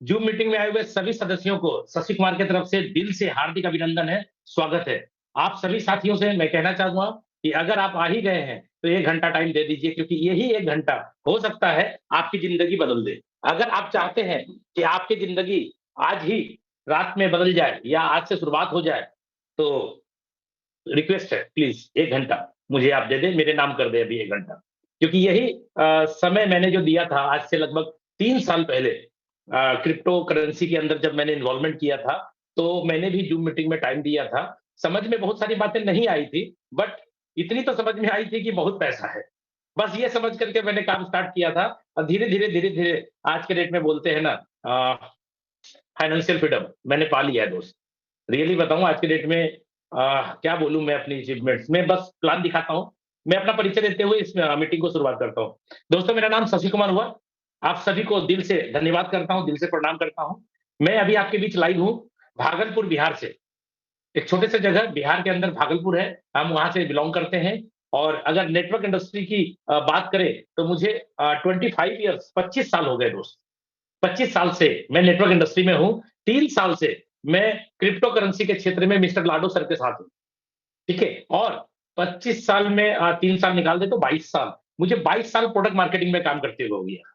Zoom meeting में आए हुए सभी सदस्यों को शशि कुमार की तरफ से दिल से हार्दिक अभिनंदन है, स्वागत है। आप सभी साथियों से मैं कहना चाहूँगा कि अगर आप आ ही गए हैं, तो 1 घंटा टाइम दे दीजिए क्योंकि यही 1 घंटा हो सकता है आपकी ज़िंदगी बदल दे। अगर आप चाहते हैं कि आपकी ज़िंदगी आज ही रात में बदल जाए या आज से शुरुआत हो जाए, तो रिक्वेस्ट है प्लीज़ 1 घंटा मुझे आप दे दें, मेरे नाम कर दें अभी 1 घंटा। क्योंकि यही समय मैंने जो दिया था आज से लगभग 3 साल पहले क्रिप्टो करेंसी के अंदर जब मैंने इन्वॉल्वमेंट किया था, तो मैंने भी जूम मीटिंग में टाइम दिया था। समझ में बहुत सारी बातें नहीं आई थी, बट इतनी तो समझ में आई थी कि बहुत पैसा है। बस ये समझ कर के मैंने काम स्टार्ट किया था और धीरे-धीरे, धीरे-धीरे आज के डेट में बोलते हैं ना फाइनेंशियल फ्रीडम मैंने पा लिया है दोस्त। रियली बताऊँ आज की डेट में क्या बोलूँ मैं अपनी अचीवमेंट्स मैं बस प्लान दिखाता हूँ। मैं अपना परिचय देते हुए इस मीटिंग को शुरुआत करता हूँ। दोस्तों मेरा नाम शशि कुमार हुआ। आप सभी को दिल से धन्यवाद करता हूँ, दिल से प्रणाम करता हूँ। मैं अभी आपके बीच लाइव हूँ, भागलपुर बिहार से। एक छोटे से जगह बिहार के अंदर भागलपुर है, हम वहाँ से बिलॉन्ग करते हैं और अगर नेटवर्क इंडस्ट्री की बात करें तो मुझे 25 इयर्स 25 साल हो गए दोस्त। 25 साल से मैं नेटवर्क इंडस्ट्री में हूँ, 3 साल से मैं क्रिप्टो करेंसी के क्षेत्र में मिस्टर लाडो सर के साथ हूँ, ठीक है? और 25 साल में 3 साल निकाल दें तो 22 साल। मुझे 22 साल प्रोडक्ट मार्केटिंग में काम करते हुए हो गया।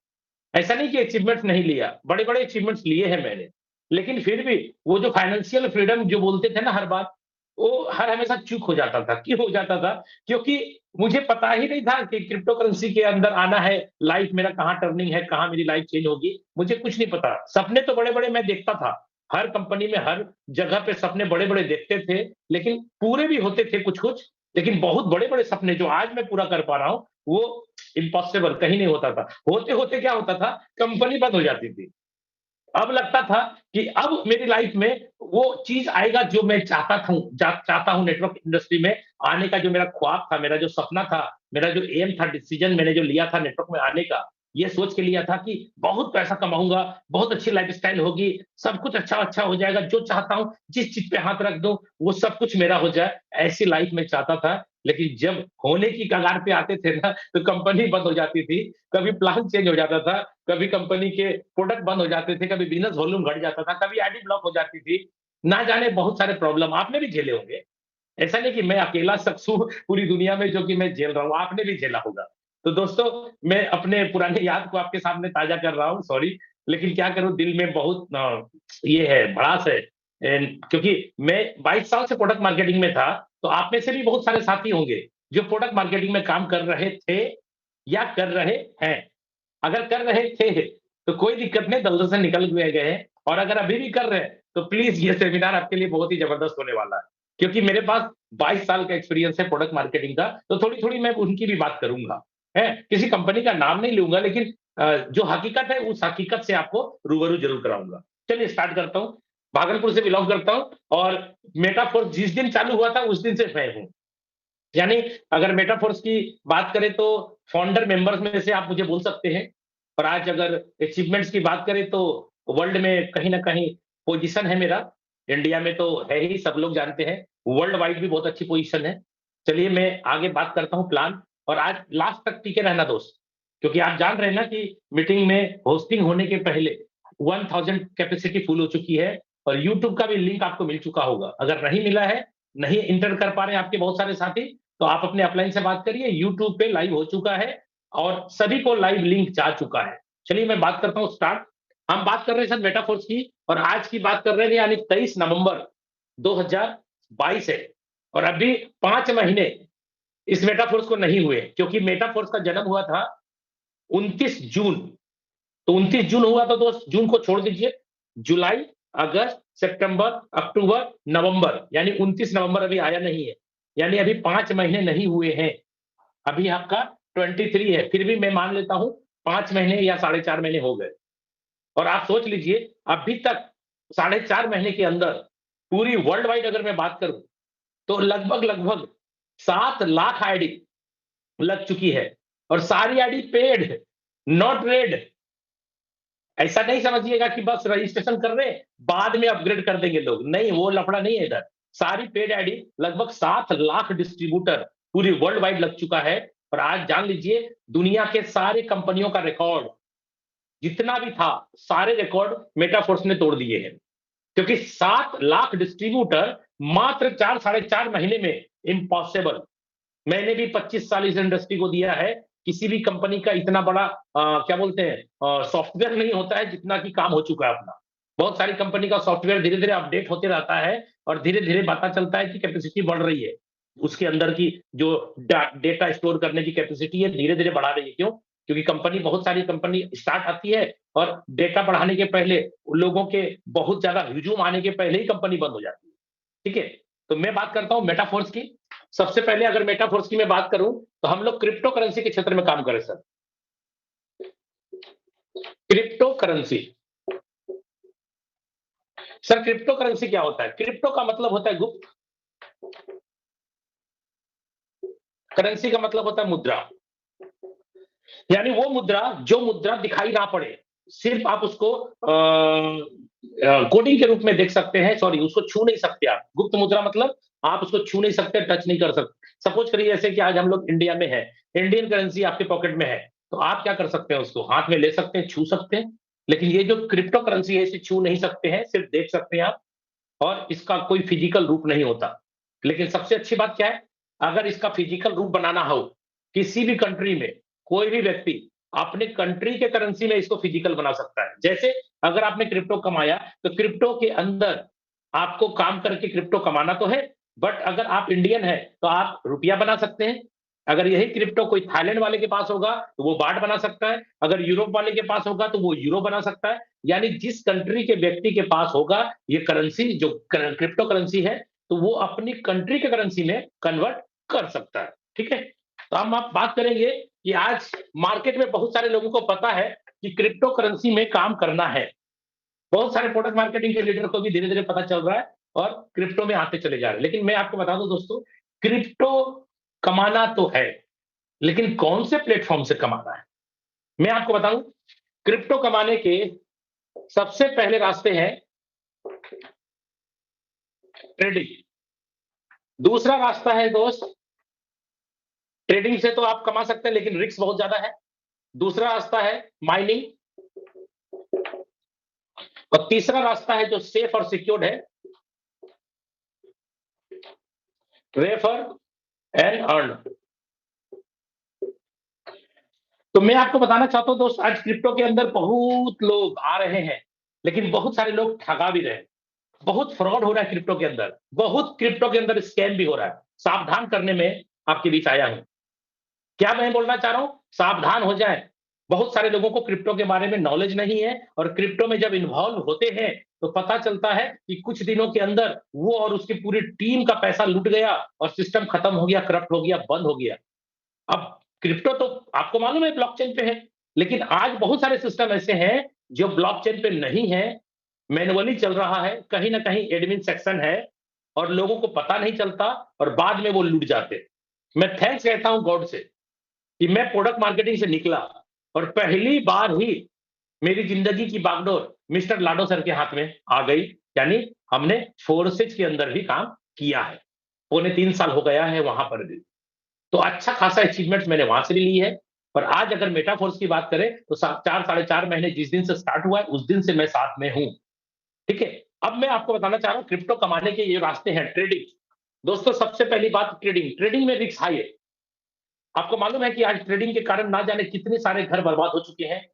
ऐसा नहीं कि अचीवमेंट्स नहीं लिया, बड़े-बड़े अचीवमेंट्स लिए हैं मैंने। लेकिन फिर भी वो जो फाइनेंशियल फ्रीडम जो बोलते थे ना हर बार, वो हर हमेशा चूक हो जाता था। क्यों हो जाता था? क्योंकि मुझे पता ही नहीं था कि क्रिप्टो करेंसी के अंदर आना है, लाइफ मेरा कहाँ टर्निंग है, कहाँ मेरी लाइफ चेंज होगी, मुझे कुछ नहीं पता। सपने तो बड़े-बड़े मैं देखता था। हर कंपनी में, हर जगह पे सपने बड़े-बड़े देखते थे, लेकिन पूरे भी होते थे कुछ-कुछ, लेकिन बहुत बड़े-बड़े सपने जो आज मैं पूरा कर पा रहा हूँ, वो इम्पॉसिबल कहीं नहीं होता था। होते-होते क्या होता था, कंपनी बंद हो जाती थी। अब लगता था कि अब मेरी लाइफ में वो चीज़ आएगा जो मैं चाहता हूँ नेटवर्क इंडस्ट्री में आने का जो मेरा ख्वाब था, मेरा जो सपना था, मेरा जो एम था, डिसीज़न मैंने जो लिया था नेटवर्क में आने का, ये सोच के लिया था कि बहुत पैसा कमाऊँगा, बहुत अच्छी लाइफ़स्टाइल होगी, सब कुछ अच्छा-अच्छा हो जाएगा, जो चाहता हूँ, जिस चीज़ पे हाथ रख दूँ, वो सब कुछ मेरा हो जाए, ऐसी लाइफ़ मैं चाहता था। लेकिन जब होने की कगार पे आते थे ना, तो कंपनी बंद हो जाती थी, कभी प्लान चेंज हो जाता था, कभी कंपनी के प्रोडक्ट बंद हो जाते थे, कभी बिज़नेस वॉल्यूम घट जाता था, कभी आईडी ब्लॉक हो जाती थी। ना जाने बहुत सारे प्रॉब्लम आपने भी झेले होंगे। ऐसा नहीं कि मैं अकेला शख्स हूँ पूरी दुनिया में जो कि मैं झेल रहा हूँ, आपने भी झेला होगा। तो दोस्तों मैं अपने पुराने याद को आपके सामने ताज़ा कर रहा हूँ, सॉरी लेकिन क्या करूँ दिल में बहुत ये है, भड़ास है। क्योंकि मैं 22 साल से प्रोडक्ट मार्केटिंग में था, तो आप में से भी बहुत सारे साथी होंगे, जो प्रोडक्ट मार्केटिंग में काम कर रहे थे या कर रहे हैं। अगर कर रहे थे, तो कोई दिक्कत नहीं, दलदल से निकल गए हैं और अगर अभी भी कर रहे हैं, तो प्लीज़ ये सेमिनार आपके लिए बहुत ही ज़बरदस्त होने वाला है। क्योंकि मेरे पास 22 साल का एक्सपीरियंस है प्रोडक्ट मार्केटिंग का, तो थोड़ी-थोड़ी मैं उनकी भी बात करूँगा, हैं? किसी कंपनी का नाम नहीं लूँगा लेकिन जो हकीकत है, उस हकीकत से आपको रूबरू ज़रूर कराऊँगा। चलिए स्टार्ट करता हूँ। भागलपुर से बिलॉन्ग करता हूँ और मेटाफोर्स जिस दिन चालू हुआ था, उस दिन से मैं हूँ। यानी अगर मेटाफोर्स की बात करें तो फाउंडर मेंबर्स में से आप मुझे बोल सकते हैं और आज अगर अचीवमेंट्स की बात करें तो वर्ल्ड में कहीं न कहीं पोज़ीशन है मेरा। इंडिया में तो है ही सब लोग जानते हैं, वर्ल्ड वाइड भी बहुत अच्छी पोज़ीशन है। चलिए मैं आगे बात करता हूँ प्लान और आज लास्ट तक टिके रहना दोस्त, क्योंकि आप जान रहे हैं ना कि मीटिंग में होस्टिंग होने के पहले 1000 कैपेसिटी फुल हो चुकी है और यूट्यूब का भी लिंक आपको मिल चुका होगा। अगर नहीं मिला है, नहीं एंटर कर पा रहे हैं आपके बहुत सारे साथी, तो आप अपने अपलाइन से बात करिए, यूट्यूब पे लाइव हो चुका है और सभी को लाइव लिंक जा चुका है। चलिए मैं बात करता हूँ स्टार्ट। हम बात कर रहे हैं सर मेटाफोर्स की और आज की बात कर रहे हैं यानी 23 नवंबर 2022 है और अभी 5 महीने इस मेटाफोर्स को नहीं हुए क्योंकि मेटाफोर्स का जन्म हुआ था 29 जून। तो 29 जून हुआ तो दोस्त जून को छोड़ दीजिए, जुलाई, अगस्त, सितंबर, अक्टूबर, नवंबर यानी 29 नवंबर अभी आया नहीं है। यानी अभी 5 महीने नहीं हुए हैं। अभी आपका 23 है, फिर भी मैं मान लेता हूँ 5 महीने या साढ़े 4 महीने हो गए। और आप सोच लीजिए अभी तक साढ़े 4 महीने के अंदर पूरी वर्ल्ड वाइड अगर मैं बात करूँ, तो लगभग-लगभग 7 लाख आईडी लग चुकी है और सारी आईडी पेड, नॉट रेड। ऐसा नहीं समझिएगा कि बस रजिस्ट्रेशन कर रहे हैं, बाद में अपग्रेड कर देंगे लोग। नहीं, वो लफड़ा नहीं है इधर। सारी पेड आईडी लगभग 7 लाख डिस्ट्रीब्यूटर पूरी वर्ल्ड वाइड लग चुका है और आज जान लीजिए दुनिया के सारे कंपनियों का रिकॉर्ड जितना भी था सारे रिकॉर्ड मेटाफोर्स ने तोड़ दिए हैं, क्योंकि 7 लाख डिस्ट्रीब्यूटर मात्र 4 साढ़े 4 महीने में, इम्पॉसिबल। मैंने भी 25 साल इस इंडस्ट्री को दिया है। किसी भी कंपनी का इतना बड़ा क्या बोलते हैं सॉफ्टवेयर नहीं होता है जितना कि काम हो चुका है अपना। बहुत सारी कंपनी का सॉफ्टवेयर धीरे-धीरे अपडेट होते रहता है और धीरे-धीरे पता चलता है कि कैपेसिटी बढ़ रही है। उसके अंदर की जो डेटा स्टोर करने की कैपेसिटी है धीरे-धीरे बढ़ा रही है। क्यों? क्योंकि कंपनी बहुत सारी कंपनी स्टार्ट आती है और डेटा बढ़ाने के पहले लोगों के बहुत ज्यादा ह्यूजूम आने के पहले ही कंपनी बंद हो जाती है। ठीक है? तो मैं बात करता हूं मेटाफोर्स की। सबसे पहले अगर मेटाफोर्स की मैं बात करूं तो हम लोग क्रिप्टो करेंसी के क्षेत्र में काम करें sir. Crypto currency. Sir crypto currency क्या होता है? क्रिप्टो का मतलब होता है गुप्त, करेंसी का मतलब होता है मुद्रा। यानी वो मुद्रा जो मुद्रा दिखाई ना पड़े, सिर्फ आप उसको कोडिंग के रूप में देख सकते हैं, सॉरी उसको छू नहीं सकते आप। गुप्त मुद्रा मतलब आप उसको छू नहीं सकते, टच नहीं कर सकते। सपोज करिए ऐसे कि आज हम लोग इंडिया में हैं, इंडियन करेंसी आपके पॉकेट में है, तो आप क्या कर सकते हैं? उसको हाथ में ले सकते हैं, छू सकते हैं। लेकिन ये जो क्रिप्टो करेंसी है इसे छू नहीं सकते हैं, सिर्फ देख सकते हैं आप, और इसका कोई फिजिकल रूप नहीं होता। लेकिन सबसे अच्छी बात क्या है? अगर इसका फिजिकल रूप बनाना हो किसी भी कंट्री में, कोई भी व्यक्ति अपने कंट्री के करेंसी में इसको फिजिकल बना सकता है। जैसे अगर आपने क्रिप्टो कमाया तो क्रिप्टो के अंदर आपको काम करके क्रिप्टो कमाना तो है, बट अगर आप इंडियन है तो आप रुपया बना सकते हैं। अगर यही क्रिप्टो कोई थाईलैंड वाले के पास होगा तो वो बाट बना सकता है, अगर यूरोप वाले के पास होगा तो वो यूरो बना सकता है। यानी जिस कंट्री के व्यक्ति के पास होगा ये करेंसी, जो क्रिप्टो करेंसी है, तो वो अपनी कंट्री के करेंसी में कन्वर्ट कर सकता है। ठीक है? तो हम आप बात करेंगे कि आज मार्केट में बहुत सारे लोगों को पता है कि क्रिप्टो करेंसी में काम करना है। बहुत सारे प्रोडक्ट मार्केटिंग के लीडर को भी धीरे-धीरे पता चल रहा है और क्रिप्टो में आते चले जा रहे हैं। लेकिन मैं आपको बता दूं दोस्तों, क्रिप्टो कमाना तो है, लेकिन कौन से प्लेटफॉर्म से कमाना है? मैं आपको बताऊं, क्रिप्टो कमाने के सबसे पहले रास्ते हैं ट्रेडिंग। दूसरा रास्ता है दोस्त, ट्रेडिंग से तो आप कमा सकते हैं लेकिन रिस्क बहुत ज्यादा है। दूसरा रास्ता है माइनिंग, और तीसरा रास्ता है जो सेफ और सिक्योर्ड है, रेफर एंड अर्न। तो मैं आपको बताना चाहता हूं दोस्त, आज क्रिप्टो के अंदर बहुत लोग आ रहे हैं, लेकिन बहुत सारे लोग ठगा भी रहे हैं। बहुत फ्रॉड हो रहा है क्रिप्टो के अंदर, बहुत क्रिप्टो के अंदर स्कैम भी हो रहा है। सावधान करने में आपके बीच आया हूं। क्या मैं बोलना चाह रहा हूं? सावधान हो जाए। बहुत सारे लोगों को क्रिप्टो के बारे में नॉलेज नहीं है, और क्रिप्टो में जब इन्वॉल्व होते हैं तो पता चलता है कि कुछ दिनों के अंदर वो और उसकी पूरी टीम का पैसा लूट गया और सिस्टम खत्म हो गया, करप्ट हो गया, बंद हो गया। अब क्रिप्टो तो आपको मालूम है ब्लॉकचेन पे है, लेकिन आज बहुत सारे सिस्टम ऐसे हैं जो ब्लॉकचेन पे नहीं है, मैनुअली चल रहा है, कहीं ना कहीं एडमिन सेक्शन है और लोगों को पता नहीं चलता और बाद में वो लूट जाते हैं। मैं थैंक्स कहता हूं गॉड से कि मैं प्रोडक्ट मार्केटिंग से निकला और पहली बार ही मेरी जिंदगी की बागडोर मिस्टर लाडो सर के हाथ में आ गई। यानी हमने फोर्सेज के अंदर भी काम किया है, पौने 3 साल हो गया है वहां पर भी। तो अच्छा खासा अचीवमेंट्स मैंने वहां से भी ली है। और आज अगर मेटाफोर्स की बात करें तो 4 साढ़े 4 महीने जिस दिन से स्टार्ट हुआ है उस दिन से मैं साथ में हूं। ठीक है? अब मैं आपको बताना चाह रहा हूं क्रिप्टो कमाने के ये रास्ते हैं। ट्रेडिंग दोस्तों, सबसे पहली बात, ट्रेडिंग में रिस्क हाई है। आपको मालूम है कि आज ट्रेडिंग के कारण ना जाने कितने सारे घर बर्बाद हो चुके हैं,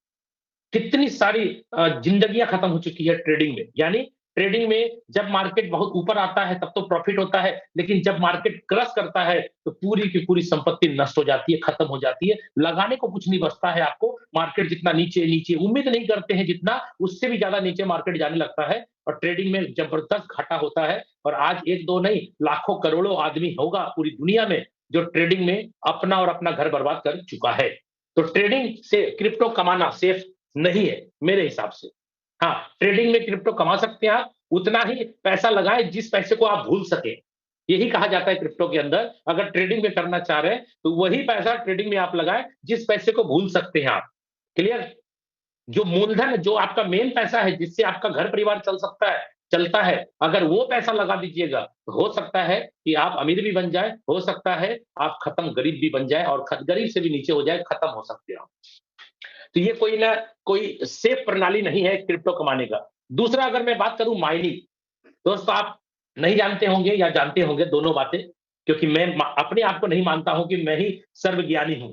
कितनी सारी जिंदगियां खत्म हो चुकी है ट्रेडिंग में। यानी ट्रेडिंग में जब मार्केट बहुत ऊपर आता है तब तो प्रॉफिट होता है, लेकिन जब मार्केट क्रश करता है तो पूरी की पूरी संपत्ति नष्ट हो जाती है, खत्म हो जाती है, लगाने को कुछ नहीं बचता है आपको। मार्केट जितना नीचे नीचे उम्मीद नहीं करते हैं, जितना उससे भी ज्यादा नीचे मार्केट जाने लगता है और ट्रेडिंग में जबरदस्त घाटा होता है। और आज एक दो नहीं, लाखों करोड़ों आदमी होगा पूरी दुनिया में जो ट्रेडिंग में अपना और अपना घर बर्बाद कर चुका है। तो ट्रेडिंग से क्रिप्टो कमाना सेफ नहीं है मेरे हिसाब से। हाँ, ट्रेडिंग में क्रिप्टो कमा सकते हैं आप, उतना ही पैसा लगाएं जिस पैसे को आप भूल सके। यही कहा जाता है क्रिप्टो के अंदर, अगर ट्रेडिंग में करना चाह रहे हैं तो वही पैसा ट्रेडिंग में आप लगाएं जिस पैसे को भूल सकते हैं आप। क्लियर? जो मूलधन, जो आपका मेन पैसा है जिससे आपका घर परिवार चलता है, अगर वो पैसा लगा दीजिएगा तो हो सकता है कि आप अमीर भी बन जाए, हो सकता है आप खत्म गरीब भी बन जाए और गरीब से भी नीचे हो जाए, खत्म हो सकते हैं आप। तो ये कोई ना कोई सेफ प्रणाली नहीं है क्रिप्टो कमाने का। दूसरा अगर मैं बात करूँ माइनिंग, दोस्तों आप नहीं जानते होंगे या जानते होंगे दोनों बातें, क्योंकि मैं अपने आप को नहीं मानता हूं कि मैं ही सर्वज्ञानी हूं।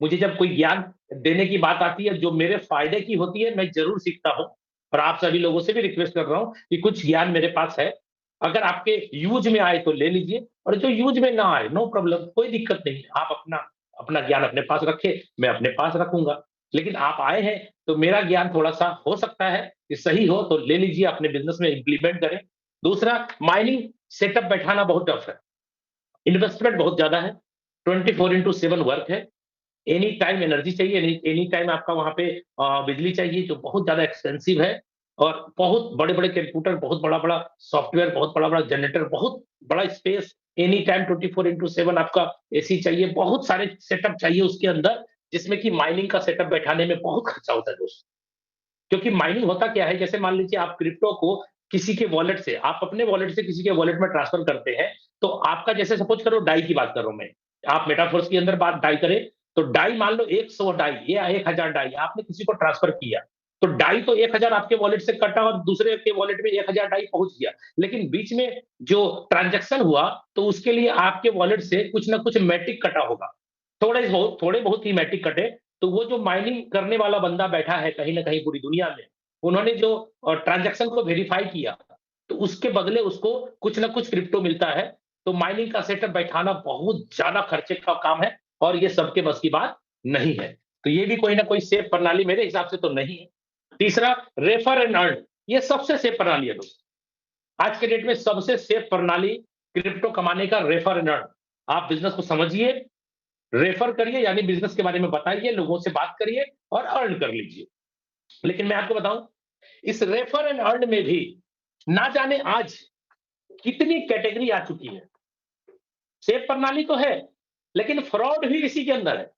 मुझे जब कोई ज्ञान देने की बात आती है जो मेरे फायदे की होती है, मैं जरूर सीखता हूं। और आप सभी लोगों से भी रिक्वेस्ट कर रहा हूं कि कुछ ज्ञान मेरे पास है, अगर आपके यूज में आए तो ले लीजिए, और जो यूज में ना आए नो प्रॉब्लम, कोई दिक्कत नहीं। आप अपना अपना ज्ञान अपने पास रखे, मैं अपने पास रखूंगा। लेकिन आप आए हैं तो मेरा ज्ञान थोड़ा सा हो सकता है कि सही हो, तो ले लीजिए, अपने बिजनेस में इंप्लीमेंट करें। दूसरा, माइनिंग सेटअप बैठाना बहुत टफ है, इन्वेस्टमेंट बहुत ज्यादा है, 24/7 वर्क है, एनी टाइम एनर्जी चाहिए, एनी टाइम आपका वहां पे बिजली चाहिए, जो बहुत ज्यादा एक्सपेंसिव है। और बहुत बड़े बड़े कंप्यूटर, बहुत बड़ा बड़ा सॉफ्टवेयर, बहुत बड़ा बड़ा जनरेटर, बहुत बड़ा स्पेस, एनी टाइम 24/7 आपका एसी चाहिए, बहुत सारे सेटअप चाहिए उसके अंदर, जिसमें कि माइनिंग का सेटअप बैठाने में बहुत खर्चा होता है दोस्त। क्योंकि माइनिंग होता क्या है, जैसे मान लीजिए आप क्रिप्टो को किसी के वॉलेट से, आप अपने वॉलेट से किसी के वॉलेट में ट्रांसफर करते हैं, तो आपका, जैसे सपोज करो डाई की बात कर रहा हूं मैं, आप मेटाफोर्स के अंदर बात डाई करें, तो डाई मान लो 100 डाई या 1000 डाई आपने किसी को ट्रांसफर किया, तो डाई तो 1000 आपके वॉलेट से कटा और दूसरे के वॉलेट में 1000 डाई पहुंच गया। लेकिन बीच में जो ट्रांजेक्शन हुआ, तो उसके लिए आपके वॉलेट से कुछ ना कुछ मैट्रिक कटा होगा, थोड़े बहुत ही मैट्रिक कटे। तो वो जो माइनिंग करने वाला बंदा बैठा है कहीं ना कहीं पूरी दुनिया में, उन्होंने जो ट्रांजैक्शन को वेरीफाई किया, तो उसके बदले उसको कुछ ना कुछ क्रिप्टो मिलता है। तो माइनिंग का सेटअप बैठाना बहुत ज्यादा खर्चे का काम है, और ये सबके बस की बात नहीं है। तो ये भी कोई ना कोई सेफ प्रणाली मेरे हिसाब से तो नहीं है। तीसरा, रेफर एंड अर्न, ये सबसे सेफ प्रणाली है दोस्त। आज के डेट में सबसे सेफ प्रणाली क्रिप्टो कमाने का रेफर एंड अर्न। आप बिजनेस को समझिए, रेफर करिए, यानी बिजनेस के बारे में बताइए, लोगों से बात करिए और अर्न कर लीजिए। लेकिन मैं आपको बताऊं, इस रेफर एंड अर्न में भी ना जाने आज कितनी कैटेगरी आ चुकी है। सेफ प्रणाली तो है, लेकिन फ्रॉड भी इसी के अंदर है।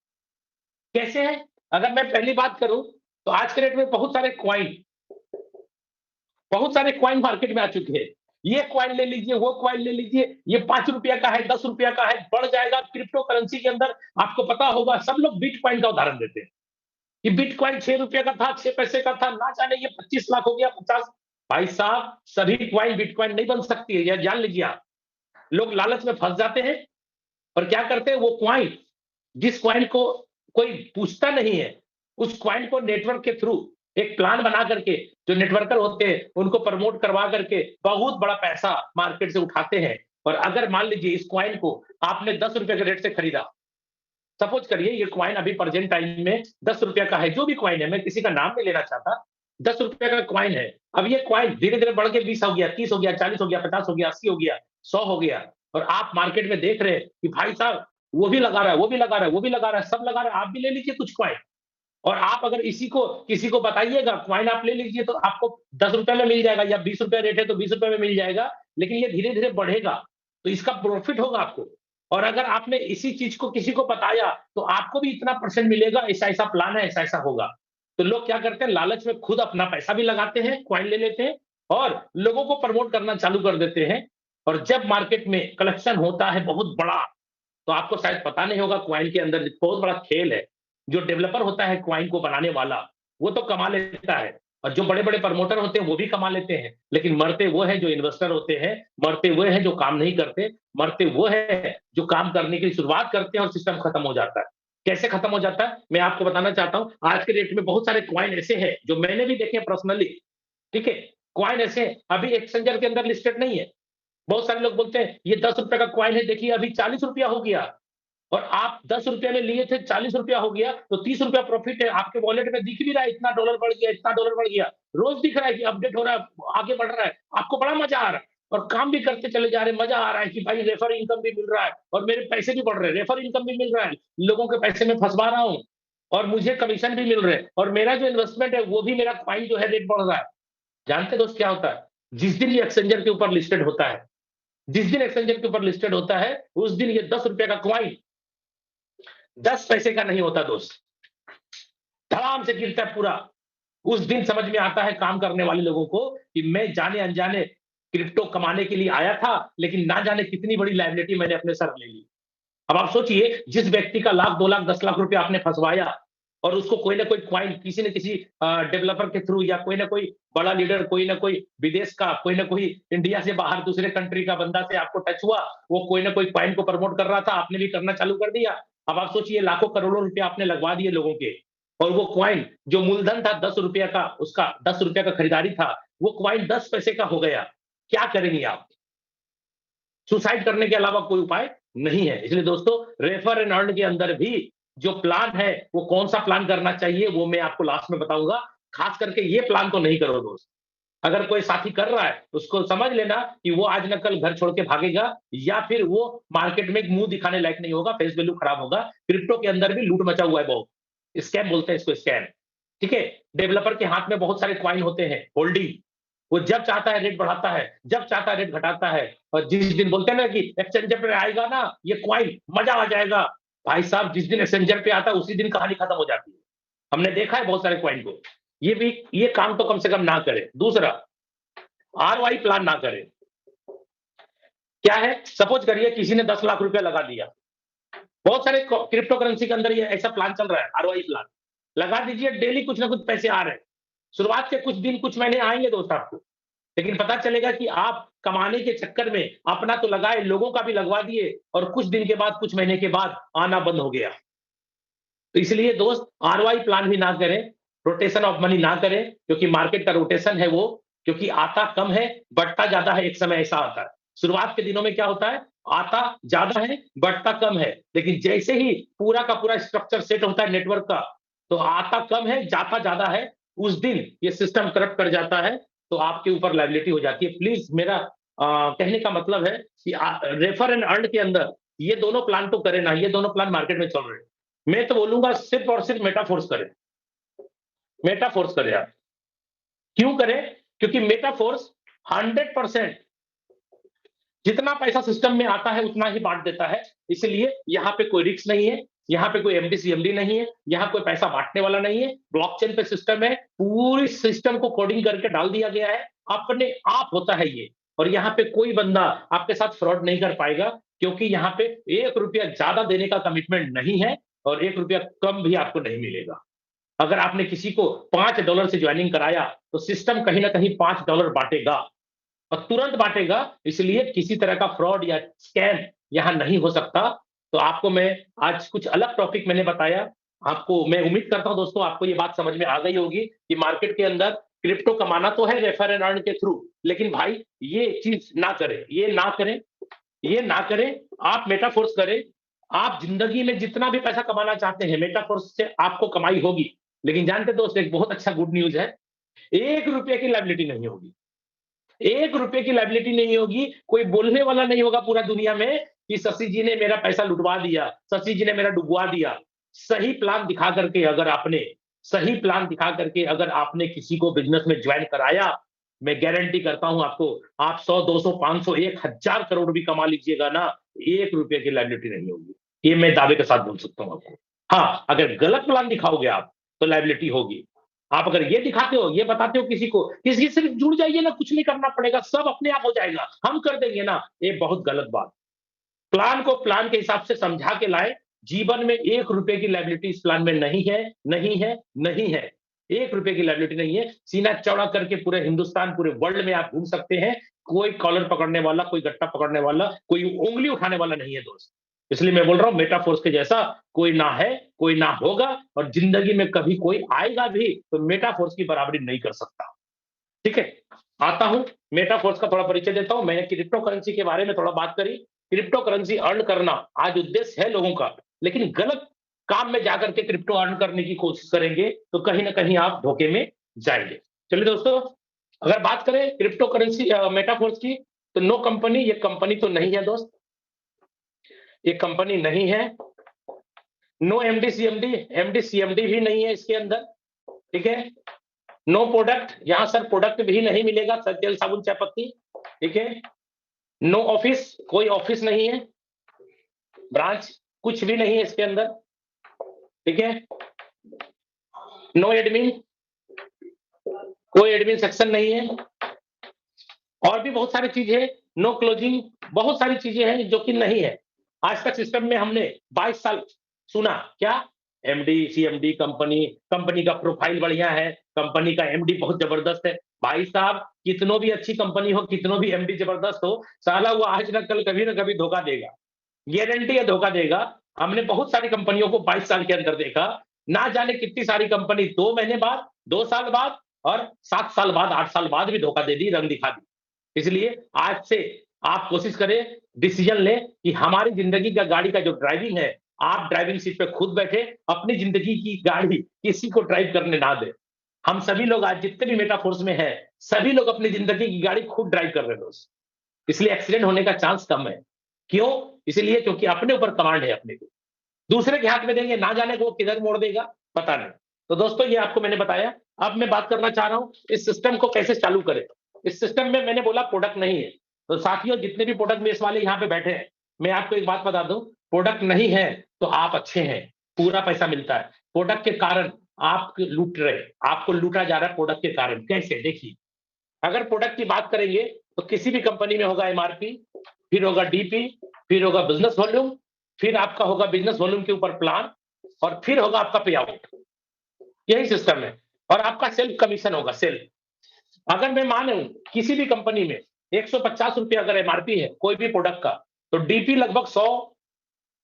कैसे है? अगर मैं पहली बात करूं, तो आज के डेट में बहुत सारे क्वाइन मार्केट में आ चुके हैं। ये क्वाइन ले लीजिए, वो क्वाइन ले लीजिए, ये 5 रुपया का है, 10 रुपया का है, बढ़ जाएगा क्रिप्टो करेंसी के अंदर। आपको पता होगा, सब लोग बिटकॉइन का उदाहरण देते हैं कि बिटकॉइन 6 रुपए का था, 6 पैसे का था, ना जाने ये 25 लाख हो गया, 50। भाई साहब, सभी क्वाइन बिटकॉइन नहीं बन सकती है, यह जान लीजिए आप। लोग लालच में फंस जाते हैं, और क्या करते हैं, वो क्वाइन, जिस क्वाइन को कोई पूछता नहीं है, उस क्वाइन को नेटवर्क के थ्रू एक प्लान बना करके, जो नेटवर्कर होते हैं उनको प्रमोट करवा करके बहुत बड़ा पैसा मार्केट से उठाते हैं। और अगर मान लीजिए इस क्वाइन को आपने 10 रुपए के रेट से खरीदा, सपोज करिए ये क्वाइन अभी प्रेजेंट टाइम में 10 रुपया का है, जो भी क्वाइन है, मैं किसी का नाम नहीं लेना चाहता, 10 रुपया का क्वाइन है। अब ये क्वाइन धीरे धीरे बढ़ के 20 हो गया, 30 हो गया, 40 हो गया, 50 हो गया, 80 हो गया, 100 हो गया। और आप मार्केट में देख रहे हैं कि भाई साहब, वो भी लगा रहा है, वो भी लगा रहा है, वो भी लगा रहा है, सब लगा रहा है, आप भी ले लीजिए कुछ क्वाइन। और आप अगर इसी को किसी को बताइएगा क्वाइन आप ले लीजिए, तो आपको 10 रुपए में मिल जाएगा, या 20 रुपया रेट है तो 20 रुपए में मिल जाएगा। लेकिन ये धीरे धीरे बढ़ेगा, तो इसका प्रॉफिट होगा आपको। और अगर आपने इसी चीज को किसी को बताया, तो आपको भी इतना परसेंट मिलेगा, ऐसा ऐसा प्लान है, ऐसा ऐसा होगा। तो लोग क्या करते हैं, लालच में खुद अपना पैसा भी लगाते हैं, क्वाइन ले लेते हैं, और लोगों को प्रमोट करना चालू कर देते हैं। और जब मार्केट में कलेक्शन होता है बहुत बड़ा, तो आपको शायद पता नहीं होगा, क्वाइन के अंदर बहुत बड़ा खेल है। जो डेवलपर होता है क्वाइन को बनाने वाला, वो तो कमा लेता है, और जो बड़े बड़े प्रमोटर होते हैं वो भी कमा लेते हैं। लेकिन मरते वो है जो इन्वेस्टर होते हैं, मरते वो है जो काम नहीं करते, मरते वो है जो काम करने की शुरुआत करते हैं और सिस्टम खत्म हो जाता है। कैसे खत्म हो जाता है, मैं आपको बताना चाहता हूं। आज के डेट में बहुत सारे क्वाइन ऐसे हैं जो मैंने भी देखे पर्सनली, ठीक है। क्वाइन ऐसे अभी एक्सचेंजर के अंदर लिस्टेड नहीं है। बहुत सारे लोग बोलते हैं ये 10 रुपए का क्वाइन है, देखिए अभी 40 रुपया हो गया। और आप 10 रुपया में लिए थे, 40 रुपया हो गया, तो 30 रुपया प्रॉफिट है। आपके वॉलेट में दिख भी रहा है, इतना डॉलर बढ़ गया, इतना डॉलर बढ़ गया, रोज दिख रहा है कि अपडेट हो रहा है, आगे बढ़ रहा है। आपको बड़ा मजा आ रहा है, और काम भी करते चले जा रहे हैं, मजा आ रहा है कि भाई रेफर इनकम भी मिल रहा है, और मेरे पैसे भी बढ़ रहे हैं, रेफर इनकम भी मिल रहा है, लोगों के पैसे में फंसवा रहा हूँ, और मुझे कमीशन भी मिल रहे हैं, और मेरा जो इन्वेस्टमेंट है वो भी, मेरा क्वाइन जो है रेट बढ़ रहा है। जानते दोस्त क्या होता है, जिस दिन ये एक्सचेंजर के ऊपर लिस्टेड होता है, जिस दिन एक्सचेंजर के ऊपर लिस्टेड होता है, उस दिन ये 10 रुपए का क्वाइन 10 पैसे का नहीं होता दोस्त, धड़ाम से गिरता है पूरा। उस दिन समझ में आता है काम करने वाले लोगों को कि मैं जाने अनजाने क्रिप्टो कमाने के लिए आया था, लेकिन ना जाने कितनी बड़ी लायबिलिटी मैंने अपने सर ले ली। अब आप सोचिए, जिस व्यक्ति का लाख 2 लाख 10 लाख रुपया आपने फंसवाया, और उसको कोई ना कोई क्वाइन किसी न किसी डेवलपर के थ्रू या कोई ना कोई बड़ा लीडर, कोई ना कोई विदेश का, कोई ना कोई इंडिया से बाहर दूसरे कंट्री का बंदा से आपको टच हुआ, वो कोई ना कोई क्वाइन को प्रमोट कर रहा था, आपने भी करना चालू कर दिया। अब आप सोचिए लाखों करोड़ों रुपए आपने लगवा दिए लोगों के, और वो क्वाइन जो मूलधन था ₹10 का, उसका ₹10 का खरीदारी था, वो क्वाइन 10 पैसे का हो गया। क्या करेंगे आप? सुसाइड करने के अलावा कोई उपाय नहीं है। इसलिए दोस्तों, रेफर एंड अर्न के अंदर भी जो प्लान है, वो कौन-सा प्लान करना चाहिए, वो मैं आपको लास्ट में बताऊँगा। खास करके ये प्लान तो नहीं करो दोस्त। अगर कोई साथी कर रहा है, उसको समझ लेना कि वो आज न कल घर छोड़ के भागेगा, या फिर वो मार्केट में एक मुँह दिखाने लायक नहीं होगा, फेस वैल्यू खराब होगा। क्रिप्टो के अंदर भी लूट मचा हुआ है बहुत। स्कैम बोलते हैं इसको, स्कैम। ठीक है? डेवलपर के हाथ में बहुत सारे कॉइन होते हैं, होल्डिंग। वो जब चाहता है रेट बढ़ाता है, जब चाहता है रेट घटाता है, और जिस दिन बोलते हैं ना कि एक्सचेंजर पे आएगा ना ये कॉइन, मजा आ जाएगा। भाई साहब, जिस दिन एक्सचेंजर पे आता है उसी दिन कहानी खत्म हो जाती है। हमने देखा है बहुत सारे कॉइन को। ये काम तो कम से कम ना करें। दूसरा, आरओआई प्लान ना करें। क्या है? सपोज करिए किसी ने 10 लाख रुपया लगा दिया। बहुत सारे क्रिप्टो करेंसी के अंदर ये ऐसा प्लान चल रहा है, आरओआई प्लान। लगा दीजिए, डेली कुछ ना कुछ पैसे आ रहे हैं। शुरुआत के कुछ दिन, कुछ महीने आएंगे दोस्त आपको, लेकिन पता चलेगा कि आप कमाने के चक्कर में अपना तो लगाए, लोगों का भी लगवा दिए, और कुछ दिन के बाद, कुछ महीने के बाद आना बंद हो गया। तो इसलिए दोस्त, आरओआई प्लान भी ना करें, रोटेशन ऑफ मनी ना करें, क्योंकि मार्केट का रोटेशन है वो, क्योंकि आता कम है, बढ़ता ज्यादा है, एक समय ऐसा आता है। शुरुआत के दिनों में क्या होता है? आता ज्यादा है, बढ़ता कम है, लेकिन जैसे ही पूरा का पूरा स्ट्रक्चर सेट होता है नेटवर्क का, तो आता कम है, जाता ज्यादा है, उस दिन ये सिस्टम करप्ट कर जाता है, तो आपके ऊपर लायबिलिटी हो जाती है। प्लीज, मेरा कहने का मतलब है कि रेफर एंड अर्न के अंदर ये दोनों प्लान तो करें ना, ये दोनों प्लान मार्केट में चल रहे हैं। मैं तो बोलूँगा सिर्फ़ और सिर्फ़ मेटाफोर्स करें। मेटाफोर्स करें आप। क्यों करें? क्योंकि मेटाफोर्स 100% जितना पैसा सिस्टम में आता है उतना ही बाँट देता है। इसलिए यहाँ पे कोई रिस्क नहीं है, यहाँ पे कोई एमडी-सीएमडी नहीं है, यहाँ कोई पैसा बाँटने वाला नहीं है। ब्लॉकचेन पे सिस्टम है, पूरी सिस्टम को कोडिंग करके डाल दिया गया है, अपने आप होता है ये। और यहाँ पे कोई बंदा आपके साथ फ्रॉड नहीं कर पाएगा, क्योंकि यहाँ पे ₹1 ज़्यादा देने का कमिटमेंट नहीं है, और ₹1 कम भी आपको नहीं मिलेगा। अगर आपने किसी को $5 से जॉइनिंग कराया, तो सिस्टम कहीं न कहीं $5 बाँटेगा, और तुरंत बाँटेगा, इसलिए किसी तरह का फ्रॉड या स्कैम यहाँ नहीं हो सकता। तो आपको मैं आज कुछ अलग टॉपिक मैंने बताया। आपको मैं उम्मीद करता हूँ दोस्तों, आपको ये बात समझ में आ गई होगी कि मार्केट के अंदर क्रिप्टो कमाना तो है रेफर एंड अर्न के थ्रू, लेकिन भाई ये चीज़ ना करें, ये ना करें, ये ना करें। आप मेटाफोर्स करें। आप ज़िंदगी में जितना भी पैसा कमाना चाहते हैं, मेटाफोर्स से आपको कमाई होगी। लेकिन जानते हैं दोस्त, एक बहुत अच्छा गुड न्यूज़ है, ₹1 की लायबिलिटी नहीं होगी। ₹1 की लायबिलिटी नहीं होगी, कोई बोलने वाला नहीं होगा पूरा दुनिया में कि शशि जी ने मेरा पैसा लुटवा दिया, शशि जी ने मेरा डुबवा दिया। सही प्लान दिखा करके अगर आपने सही प्लान दिखा करके अगर आपने किसी को बिज़नेस में जॉइन कराया, मैं गारंटी करता हूँ आपको, आप 100, 200, 500, 1000 करोड़ भी कमा लीजिएगा ना, ₹1 की लायबिलिटी नहीं होगी। ये मैं दावे के साथ बोल सकता हूँ आपको। हाँ, अगर गलत प्लान दिखाओगे आप, तो लायबिलिटी होगी। आप अगर ये दिखाते हो, ये बताते हो किसी को, किसी से सिर्फ जुड़ जाइए ना, कुछ नहीं करना पड़ेगा, सब अपने आप हो जाएगा, हम कर देंगे ना, ये बहुत गलत बात। प्लान को प्लान के हिसाब से समझा के लाएँ। जीवन में ₹1 की लायबिलिटी इस प्लान में नहीं है, नहीं है, नहीं है। ₹1 की लायबिलिटी नहीं है। सीना चौड़ा करके पूरे हिंदुस्तान, पूरे वर्ल्ड में आप घूम सकते हैं। कोई कॉलर पकड़ने वाला, कोई गट्टा पकड़ने वाला, कोई उँगली उठाने वाला नहीं है दोस्त। इसलिए मैं बोल रहा हूँ, मेटाफोर्स के जैसा कोई ना है, कोई ना होगा, और ज़िंदगी में कभी कोई आएगा भी, तो मेटाफोर्स की बराबरी नहीं कर सकता। ठीक है? आता हूँ, मेटाफोर्स का थोड़ा परिचय देता हूँ। मैंने क्रिप्टो करेंसी के बारे में थोड़ा बात करी। क्रिप्टो करेंसी अर्न करना आज उद्देश्य है लोगों का, लेकिन गलत काम में जाकर के क्रिप्टो अर्न करने की कोशिश करेंगे, तो कहीं न कहीं आप धोखे में जाएँगे। चलिए दोस्तों, अगर बात करें क्रिप्टो करेंसी मेटाफोर्स की, तो नो कंपनी, ये कंपनी तो नहीं है दोस्त, ये कंपनी नहीं है। नो एमडी-सीएमडी, एमडी-सीएमडी भी नहीं है इसके अंदर, ठीक है? नो प्रोडक्ट, यहाँ सर प्रोडक्ट भी नहीं मिलेगा, सर तेल, साबुन, चाय पत्ती, ठीक है? नो ऑफिस, कोई ऑफिस नहीं है, ब्रांच कुछ भी नहीं है इसके अंदर, ठीक है? नो एडमिन, कोई एडमिन सेक्शन नहीं है, और भी बहुत सारी चीजें हैं, नो क्लोजिंग, बहुत सारी चीजें हैं जो कि नहीं है। आज तक सिस्टम में हमने 22 साल सुना, क्या? एमडी, सीएमडी कंपनी, कंपनी का प्रोफाइल बढ़िया है, कंपनी का एमडी बहुत जबरदस्त है। भाई साहब, कितनो भी अच्छी कंपनी हो, कितनो भी एमडी जबरदस्त हो, साला वो आज ना कल कभी ना कभी धोखा देगा। गारंटी है धोखा देगा। हमने बहुत सारी कंपनियों को 22 साल के अंदर देखा, ना जाने कितनी सारी कंपनी 2 महीने बाद, 2 साल बाद और 7 साल बाद, 8 साल बाद भी धोखा दे दी, रंग दिखा दी। इसलिए आज से आप कोशिश करें, डिसीजन लें कि हमारी जिंदगी का गाड़ी का जो ड्राइविंग है, आप ड्राइविंग सीट पे खुद बैठे, अपनी जिंदगी की गाड़ी किसी को ड्राइव करने ना दें। हम सभी लोग आज जितने भी मेटाफोर्स में हैं, सभी लोग अपनी जिंदगी की गाड़ी खुद ड्राइव कर रहे हैं दोस्त। इसलिए एक्सीडेंट होने का चांस कम है। क्यों? इसलिए क्योंकि अपने ऊपर कमांड है अपने को। दूसरे के हाथ में देंगे, ना जाने को वो किधर मोड़ देगा, पता नहीं। तो दोस्तों, ये आपको मैंने बताया। अब मैं बात करना चाह रहा हूं, इस सिस्टम को कैसे चालू करें। इस सिस्टम में मैंने बोला प्रोडक्ट नहीं है। तो साथियों, जितने भी प्रोडक्ट बेस वाले यहाँ पे बैठे हैं, मैं आपको एक बात बता दूं, प्रोडक्ट नहीं है तो आप अच्छे हैं, पूरा पैसा मिलता है। प्रोडक्ट के कारण आप लूट रहे, आपको लूटा जा रहा है प्रोडक्ट के कारण। कैसे? देखिए, अगर प्रोडक्ट की बात करेंगे तो किसी भी कंपनी में होगा एमआरपी, फिर होगा डीपी, फिर होगा बिजनेस वॉल्यूम, फिर आपका होगा बिजनेस वॉल्यूम के ऊपर प्लान, और फिर होगा आपका पे आउट। यही सिस्टम है। और आपका सेल्फ कमीशन होगा, सेल्फ। अगर मैं मानूं किसी भी कंपनी में 150 रुपए अगर एमआरपी है कोई भी प्रोडक्ट का, तो डीपी लगभग 100,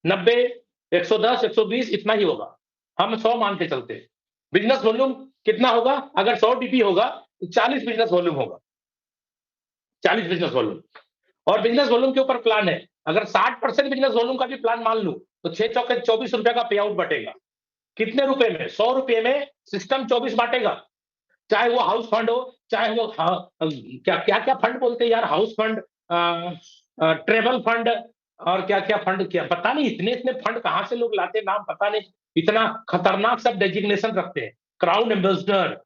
90, 110, 120 इतना ही होगा। हम 100 मान के चलते हैं। बिजनेस वॉल्यूम कितना होगा? अगर 100 डीपी होगा तो 40 बिजनेस वॉल्यूम होगा, 40 बिजनेस वॉल्यूम। और बिजनेस वॉल्यूम के ऊपर प्लान है। अगर 60% बिजनेस वॉल्यूम का भी प्लान मान लूं तो 6 चौके 24 रुपए का पे आउट बटेगा। कितने रुपए में? 100 रुपए में सिस्टम 24 बांटेगा। चाहे वो हाउस फंड हो, चाहे वो क्या क्या क्या फंड बोलते हैं यार, हाउस फंड, ट्रेवल फंड, और क्या क्या फंड, क्या पता नहीं, इतने इतने फंड कहां से लोग लाते हैं, नाम पता नहीं। इतना खतरनाक सब डेजिग्नेशन रखते हैं। क्राउन एम्बेसडर,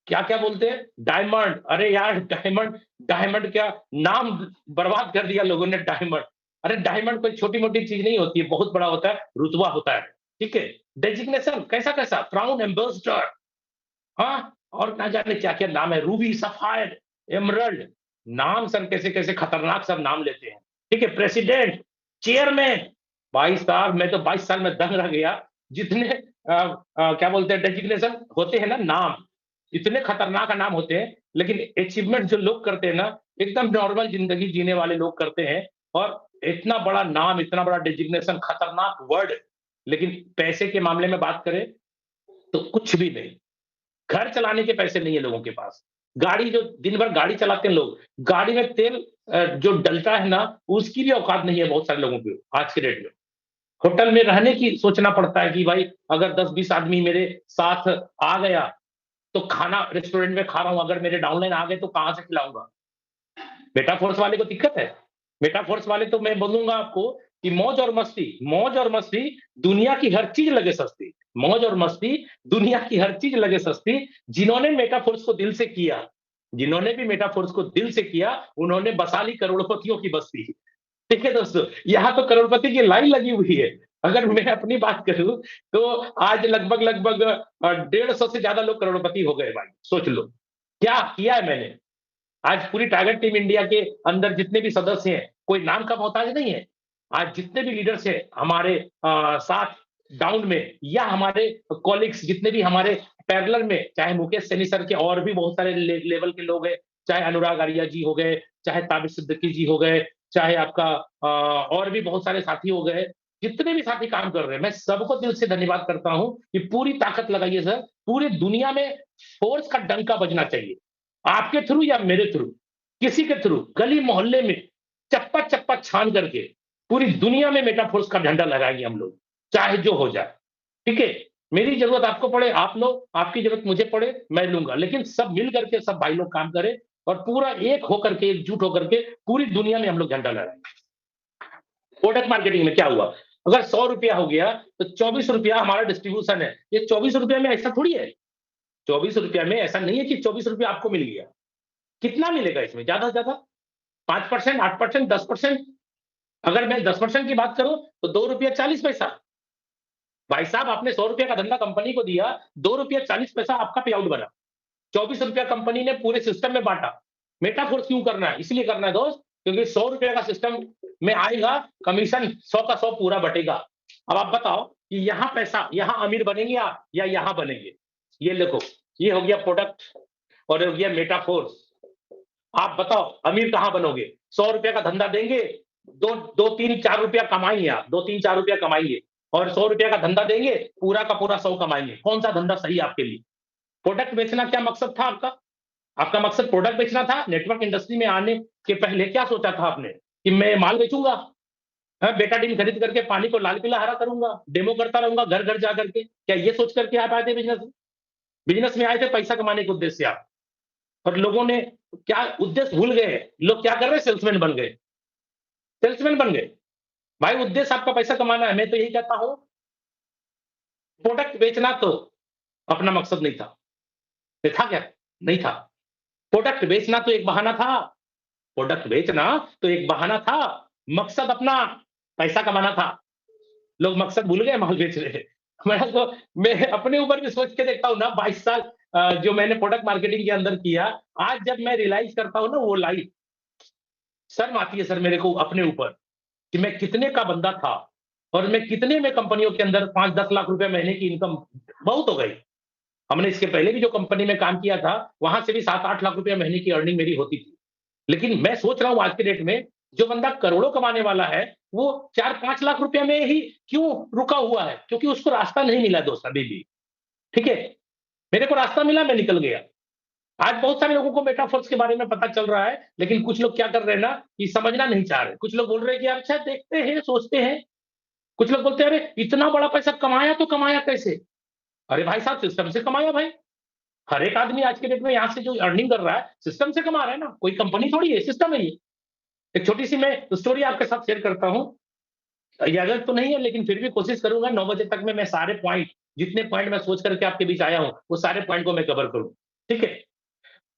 क्या क्या बोलते हैं, डायमंड। अरे यार, डायमंड, डायमंड क्या नाम बर्बाद कर दिया लोगों ने, डायमंड। अरे डायमंड कोई छोटी मोटी चीज नहीं होती है, बहुत बड़ा होता है, रुतबा होता है। ठीक है। डेजिग्नेशन कैसा कैसा, क्राउन एम्बेसडर, हाँ, और ना जाने क्या क्या नाम है, रूबी, सफायर, एमरल्ड। नाम सर कैसे कैसे खतरनाक सब नाम लेते हैं। ठीक है। President, chairman. भाई साहब, मैं तो 22 साल में दंग रह गया। जितने क्या बोलते हैं डेजिग्नेशन होते हैं ना, नाम, इतने खतरनाक नाम होते हैं। लेकिन अचीवमेंट जो लोग करते हैं ना, एकदम नॉर्मल जिंदगी जीने वाले लोग करते हैं। और इतना बड़ा नाम, इतना बड़ा डेजिग्नेशन, खतरनाक वर्ड, लेकिन पैसे के मामले में बात करें तो कुछ भी नहीं। घर चलाने के पैसे नहीं है लोगों के पास। गाड़ी, जो दिन भर गाड़ी चलाते हैं लोग, गाड़ी में तेल जो डलता है ना, उसकी भी औकात नहीं है बहुत सारे लोगों की आज के डेट में। होटल में रहने की सोचना पड़ता है कि भाई, अगर 10-20 आदमी मेरे साथ आ गया तो खाना रेस्टोरेंट में खा रहा हूं, अगर मेरे डाउनलाइन आ गए तो कहां से खिलाऊंगा। मेटाफोर्स वाले को दिक्कत है। मेटाफोर्स वाले तो मैं बोलूंगा आपको कि मौज और मस्ती, मौज और मस्ती, दुनिया की हर चीज लगे सस्ती। मौज और मस्ती, दुनिया की हर चीज लगे सस्ती। जिन्होंने मेटाफोर्स को दिल से किया, जिन्होंने भी मेटाफोर्स को दिल से किया, उन्होंने बसा ली करोड़पतियों की बस्ती। ठीक है दोस्तों, यहाँ तो करोड़पति की लाइन लगी हुई है। अगर मैं अपनी बात करूं तो आज लगभग लगभग 150 से ज्यादा लोग करोड़पति हो गए भाई, सोच लो क्या किया है मैंने। आज पूरी टाइगर टीम इंडिया के अंदर जितने भी सदस्य हैं, कोई नाम का मोहताज नहीं है। आज जितने भी लीडर्स हैं हमारे साथ डाउन में, या हमारे कॉलिग्स जितने भी हमारे पैरेलल में, चाहे मुकेश सैनी सर के और भी बहुत सारे लेवल के लोग हैं, चाहे अनुराग आर्या जी हो गए, चाहे ताबिश सिद्दीकी जी हो गए, चाहे आपका और भी बहुत सारे साथी हो गए, जितने भी साथी काम कर रहे हैं, मैं सबको दिल से धन्यवाद करता हूं कि पूरी ताकत लगाइए सर। पूरी दुनिया में फोर्स का डंका बजना चाहिए, आपके थ्रू या मेरे थ्रू, किसी के थ्रू, गली मोहल्ले में चप्पा चप्पा छान करके पूरी दुनिया में मेटाफोर्स का झंडा लगाएंगे हम लोग, चाहे जो हो जाए। ठीक है। मेरी जरूरत आपको पड़े आप लो, आपकी जरूरत मुझे पड़े मैं लूंगा, लेकिन सब मिल करके सब भाई लोग काम करें, और पूरा एक होकर के, एकजुट होकर के पूरी दुनिया में हम लोग झंडा लहराएंगे। प्रोडक्ट मार्केटिंग में क्या हुआ, अगर 100 रुपया हो गया तो 24 रुपया हमारा डिस्ट्रीब्यूशन है। ये 24 रुपया में ऐसा थोड़ी है, 24 रुपया में ऐसा नहीं है कि 24 रुपया आपको मिल गया। कितना मिलेगा इसमें? ज्यादा से ज्यादा 5%, 8%, 10%। अगर मैं 10% की बात करूं तो 2 रुपया 40 पैसा। भाई साहब, आपने 100 रुपया का धंधा कंपनी को दिया, 2 रुपया 40 पैसा आपका पे आउट बना। 24 रुपया कंपनी ने पूरे सिस्टम में बांटा। मेटाफोर्स क्यों करना है? इसलिए करना है दोस्त, क्योंकि 100 रुपया का सिस्टम में आएगा, कमीशन 100 का 100 पूरा बटेगा। अब आप बताओ, कि यहाँ पैसा, यहाँ अमीर बनेंगे आप या यहाँ बनेंगे। ये देखो, ये हो गया प्रोडक्ट और ये हो गया मेटाफोर्स। आप बताओ अमीर कहाँ बनोगे? ₹100 का धंधा देंगे, 2 3 4 रुपया कमाएँगे आप, 2 3 4 रुपया कमाएँगे और ₹100 का धंधा देंगे, पूरा का पूरा 100 कमाएँगे। कौन-सा धंधा सही है आपके लिए? प्रोडक्ट बेचना क्या मकसद था आपका? आपका मकसद प्रोडक्ट बेचना था? नेटवर्क इंडस्ट्री में आने के पहले क्या सोचा था आपने? कि मैं माल बेचूँगा, बेटाडीन खरीद करके पानी को लाल पीला हरा करूँगा, डेमो करता रहूँगा घर-घर जा करके। क्या ये सोच करके आप आए थे बिज़नेस में? बिज़नेस में आए थे पैसा कमाने के उद्देश्य से आप। और लोगों ने क्या उद्देश्य भूल गए हैं। लोग क्या कर रहे हैं? सेल्समैन बन गए। सेल्समैन बन गए। भाई उद्देश्य आपका पैसा कमाना है। मैं तो यही कहता हूँ, प्रोडक्ट बेचना तो अपना मकसद नहीं था। ये था क्या? नहीं था। प्रोडक्ट बेचना तो एक बहाना था। प्रोडक्ट बेचना तो एक बहाना था। मकसद अपना पैसा कमाना था। लोग मकसद भूल गए, माल बेच रहे हैं। मैं अपने ऊपर भी सोच के देखता हूँ ना, 22 साल जो मैंने प्रोडक्ट मार्केटिंग के अंदर किया, आज जब मैं रियलाइज़ करता हूँ ना वो लाइफ़, शर्म आती है सर मेरे को अपने ऊपर कि मैं कितने का बंदा था और मैं कितने में कंपनियों के अंदर 5-10 लाख रुपए महीने की इनकम बहुत हो गई। हमने इसके पहले भी जो कंपनी में काम किया था, वहाँ से भी 7-8 लाख रुपए महीने की अर्निंग मेरी होती थी। लेकिन मैं सोच रहा हूँ आज के डेट में, जो बंदा करोड़ों कमाने वाला है, वो 4-5 लाख रुपए में ही क्यों रुका हुआ है? क्योंकि उसको रास्ता नहीं मिला दोस्त अभी भी, ठीक है? मेरे को रास्ता मिला, मैं निकल गया। आज बहुत सारे लोगों को मेटाफोर्स के बारे में पता चल रहा है, लेकिन कुछ लोग क्या कर रहे हैं ना, कि समझना नहीं चाह रहे। कुछ लोग बोल रहे हैं कि यार अच्छा देखते हैं, सोचते हैं। कुछ लोग बोलते हैं, "अरे! इतना बड़ा पैसा कमाया तो कमाया कैसे?" अरे भाई साहब सिस्टम से कमाया भाई। हर एक आदमी आज के डेट में यहाँ से जो अर्निंग कर रहा है, सिस्टम से कमा रहा है ना। कोई कंपनी थोड़ी है, सिस्टम है ये। एक छोटी-सी मैं स्टोरी आपके साथ शेयर करता हूँ। इजाज़त तो नहीं है लेकिन फिर भी कोशिश करूँगा 9 बजे तक में मैं सारे पॉइंट, जितने पॉइंट मैं सोच करके आपके बीच आया हूँ, वो सारे पॉइंट को मैं कवर करूँ। ठीक है?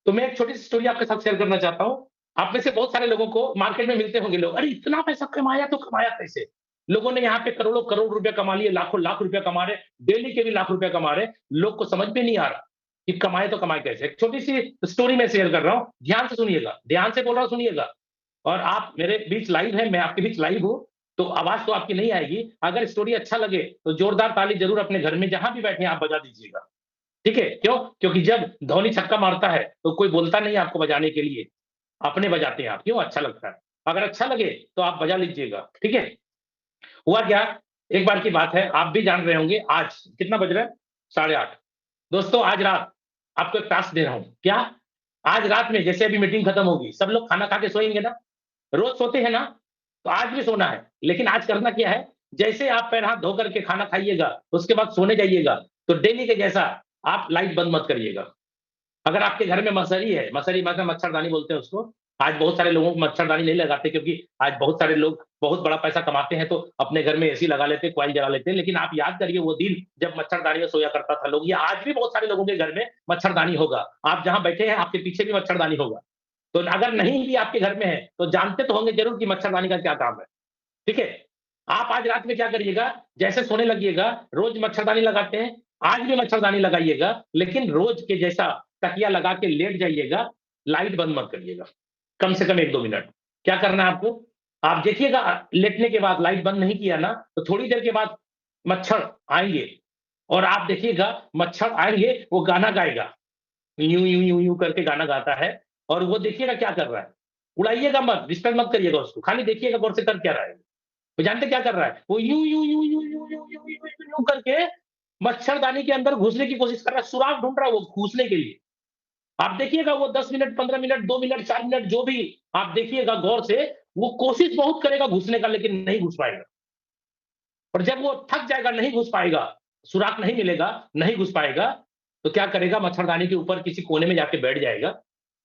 तो मैं एक छोटी-सी स्टोरी आपके साथ शेयर करना चाहता हूँ। आप में से बहुत सारे लोगों को मार्केट में मिलते होंगे लोग, "अरे! इतना पैसा कमाया तो कमाया कैसे?" लोगों ने यहाँ पे करोड़ों करोड़ रुपए कमा लिए, लाखों लाख रुपए कमा रहे, डेली के भी लाख रुपए कमा रहे। लोग को समझ में नहीं आ रहा कि कमाए तो कमाए कैसे? एक छोटी-सी स्टोरी मैं शेयर कर रहा हूँ, ध्यान से सुनिएगा, ध्यान से बोल रहा हूँ सुनिएगा। और आप मेरे बीच लाइव हैं, मैं आपके बीच लाइव हूँ, तो आवाज़ तो आपकी नहीं आएगी। अगर स्टोरी अच्छा लगे, तो जोरदार ताली ज़रूर अपने घर में जहाँ भी बैठे हैं आप बजा दीजिएगा। ठीक है? क्यों? क्योंकि जब धोनी छक्का मारता है, तो कोई बोलता नहीं है आपको बजाने के लिए, अपने बजाते हैं आप। क्यों? अच्छा लगता है। अगर अच्छा लगे, तो आप बजा लीजिएगा। ठीक है? हुआ क्या, एक बार की बात है, आप भी जान रहे होंगे आज कितना बज रहा है? 8:30। दोस्तों आज रात आपको एक टास्क दे रहा हूँ। क्या? आज रात में जैसे अभी मीटिंग खत्म होगी, सब लोग खाना खा के सोएँगे ना? रोज़ सोते हैं ना? तो आज भी सोना है। लेकिन आज करना क्या है, जैसे आप पैर हाथ धो करके खाना खाइएगा, उसके बाद सोने जाइएगा, तो डेली के जैसा आप लाइट बंद मत करिएगा। अगर आपके घर में मसहरी है, मसहरी मतलब मच्छरदानी बोलते हैं उसको। आज बहुत सारे लोगों को मच्छरदानी नहीं लगाते क्योंकि आज बहुत सारे लोग बहुत बड़ा पैसा कमाते हैं, तो अपने घर में एसी लगा लेते हैं, कॉइल जला लेते हैं। लेकिन आप याद करिए वो दिन जब मच्छरदानी में सोया करता था लोग, या आज भी बहुत सारे लोगों के घर में मच्छरदानी होगा। आप जहाँ बैठे हैं, आपके पीछे भी मच्छरदानी होगा। तो अगर नहीं भी आपके घर में है, तो जानते तो होंगे ज़रूर कि मच्छरदानी का क्या काम है। ठीक है? आप आज रात में क्या करिएगा, जैसे सोने लगिएगा, रोज़ मच्छरदानी लगाते हैं, आज भी मच्छरदानी लगाइएगा, लेकिन रोज़ के जैसा तकिया लगा के लेट जाइएगा, लाइट बंद मत करिएगा। कम से कम 1-2 मिनट। क्या करना है आपको? आप देखिएगा लेटने के बाद लाइट बंद नहीं किया ना, तो थोड़ी देर के बाद मच्छर आएँगे और आप देखिएगा मच्छर आएँगे, वो गाना गाएगा। यूँ, यूँ, यूँ, यूँ करके गाना गाता है और वो देखिएगा क्या कर रहा है। उड़ाइएगा मत, डिस्टर्ब मत करिएगा उसको, खाली देखिएगा गौर से कर क्या रहा है। वो जानते क्या कर रहा है? वो यूँ, यूँ, यूँ, यूँ, यूँ, यूँ, यूँ, यूँ, यूँ, यूँ करके मच्छरदानी के अंदर घुसने की कोशिश कर रहा है, सुराग ढूँढ रहा है वो घुसने के लिए। आप देखिएगा वो 10 मिनट, 15 मिनट, 2 मिनट, 4 मिनट जो भी आप देखिएगा गौर से, वो कोशिश बहुत करेगा घुसने का लेकिन नहीं घुस पाएगा। और जब वो थक जाएगा, नहीं घुस पाएगा, सुराग नहीं मिलेगा, नहीं घुस पाएगा, तो क्या करेगा मच्छरदानी के ऊपर किसी कोने में जाके बैठ जाएगा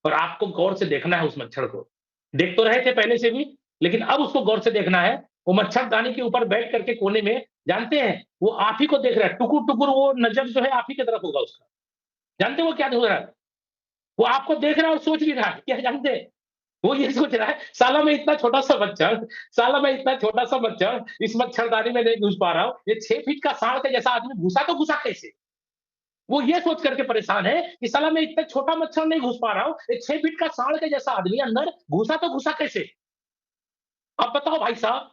और आपको गौर से देखना है उस मच्छर को। देख तो रहे थे पहले से भी, लेकिन अब उसको गौर से देखना है। वो मच्छरदानी के ऊपर बैठ करके कोने में जानते हैं, वो आप ही को देख रहा है, टुकुर-टुकुर वो नज़र जो है आप ही की तरफ होगा उसका। जानते हैं वो क्या हो रहा है? वो आपको देख रहा है और सोच भी रहा है, क्या जानते हैं? वो ये सोच रहा है, साला मैं इतना छोटा-सा मच्छर, साला मैं इतना छोटा-सा मच्छर, इस मच्छरदानी में नहीं घुस पा रहा हूँ, ये 6 फीट का सांड के जैसा आदमी घुसा तो घुसा कैसे? वो ये सोच करके परेशान है कि साला मैं इतना छोटा मच्छर नहीं घुस पा रहा हूँ, ये 6 फीट का सांड के जैसा आदमी अंदर घुसा तो घुसा कैसे? अब बताओ भाई साहब,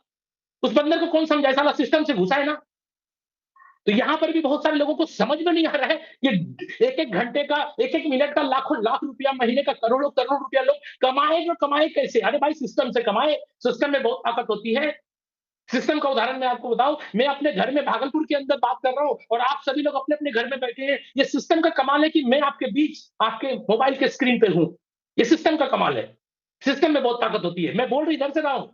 उस बंदर को कौन समझाए, साला सिस्टम से घुसा है ना। तो यहाँ पर भी बहुत सारे लोगों को समझ में नहीं आ रहा है, ये एक-एक घंटे का, एक-एक मिनट का लाखों लाख रुपया, महीने का करोड़ों करोड़ रुपया लोग कमाए, जो कमाए कैसे? अरे भाई सिस्टम से कमाए, सिस्टम में बहुत ताकत होती है। सिस्टम का उदाहरण मैं आपको बताऊं, मैं अपने घर में भागलपुर के अंदर बात कर रहा हूं और आप सभी लोग अपने अपने घर में बैठे हैं। ये सिस्टम का कमाल है कि मैं आपके बीच, आपके मोबाइल के स्क्रीन पे हूं। ये सिस्टम का कमाल है। सिस्टम में बहुत ताकत होती है। मैं बोल इधर से रहा हूं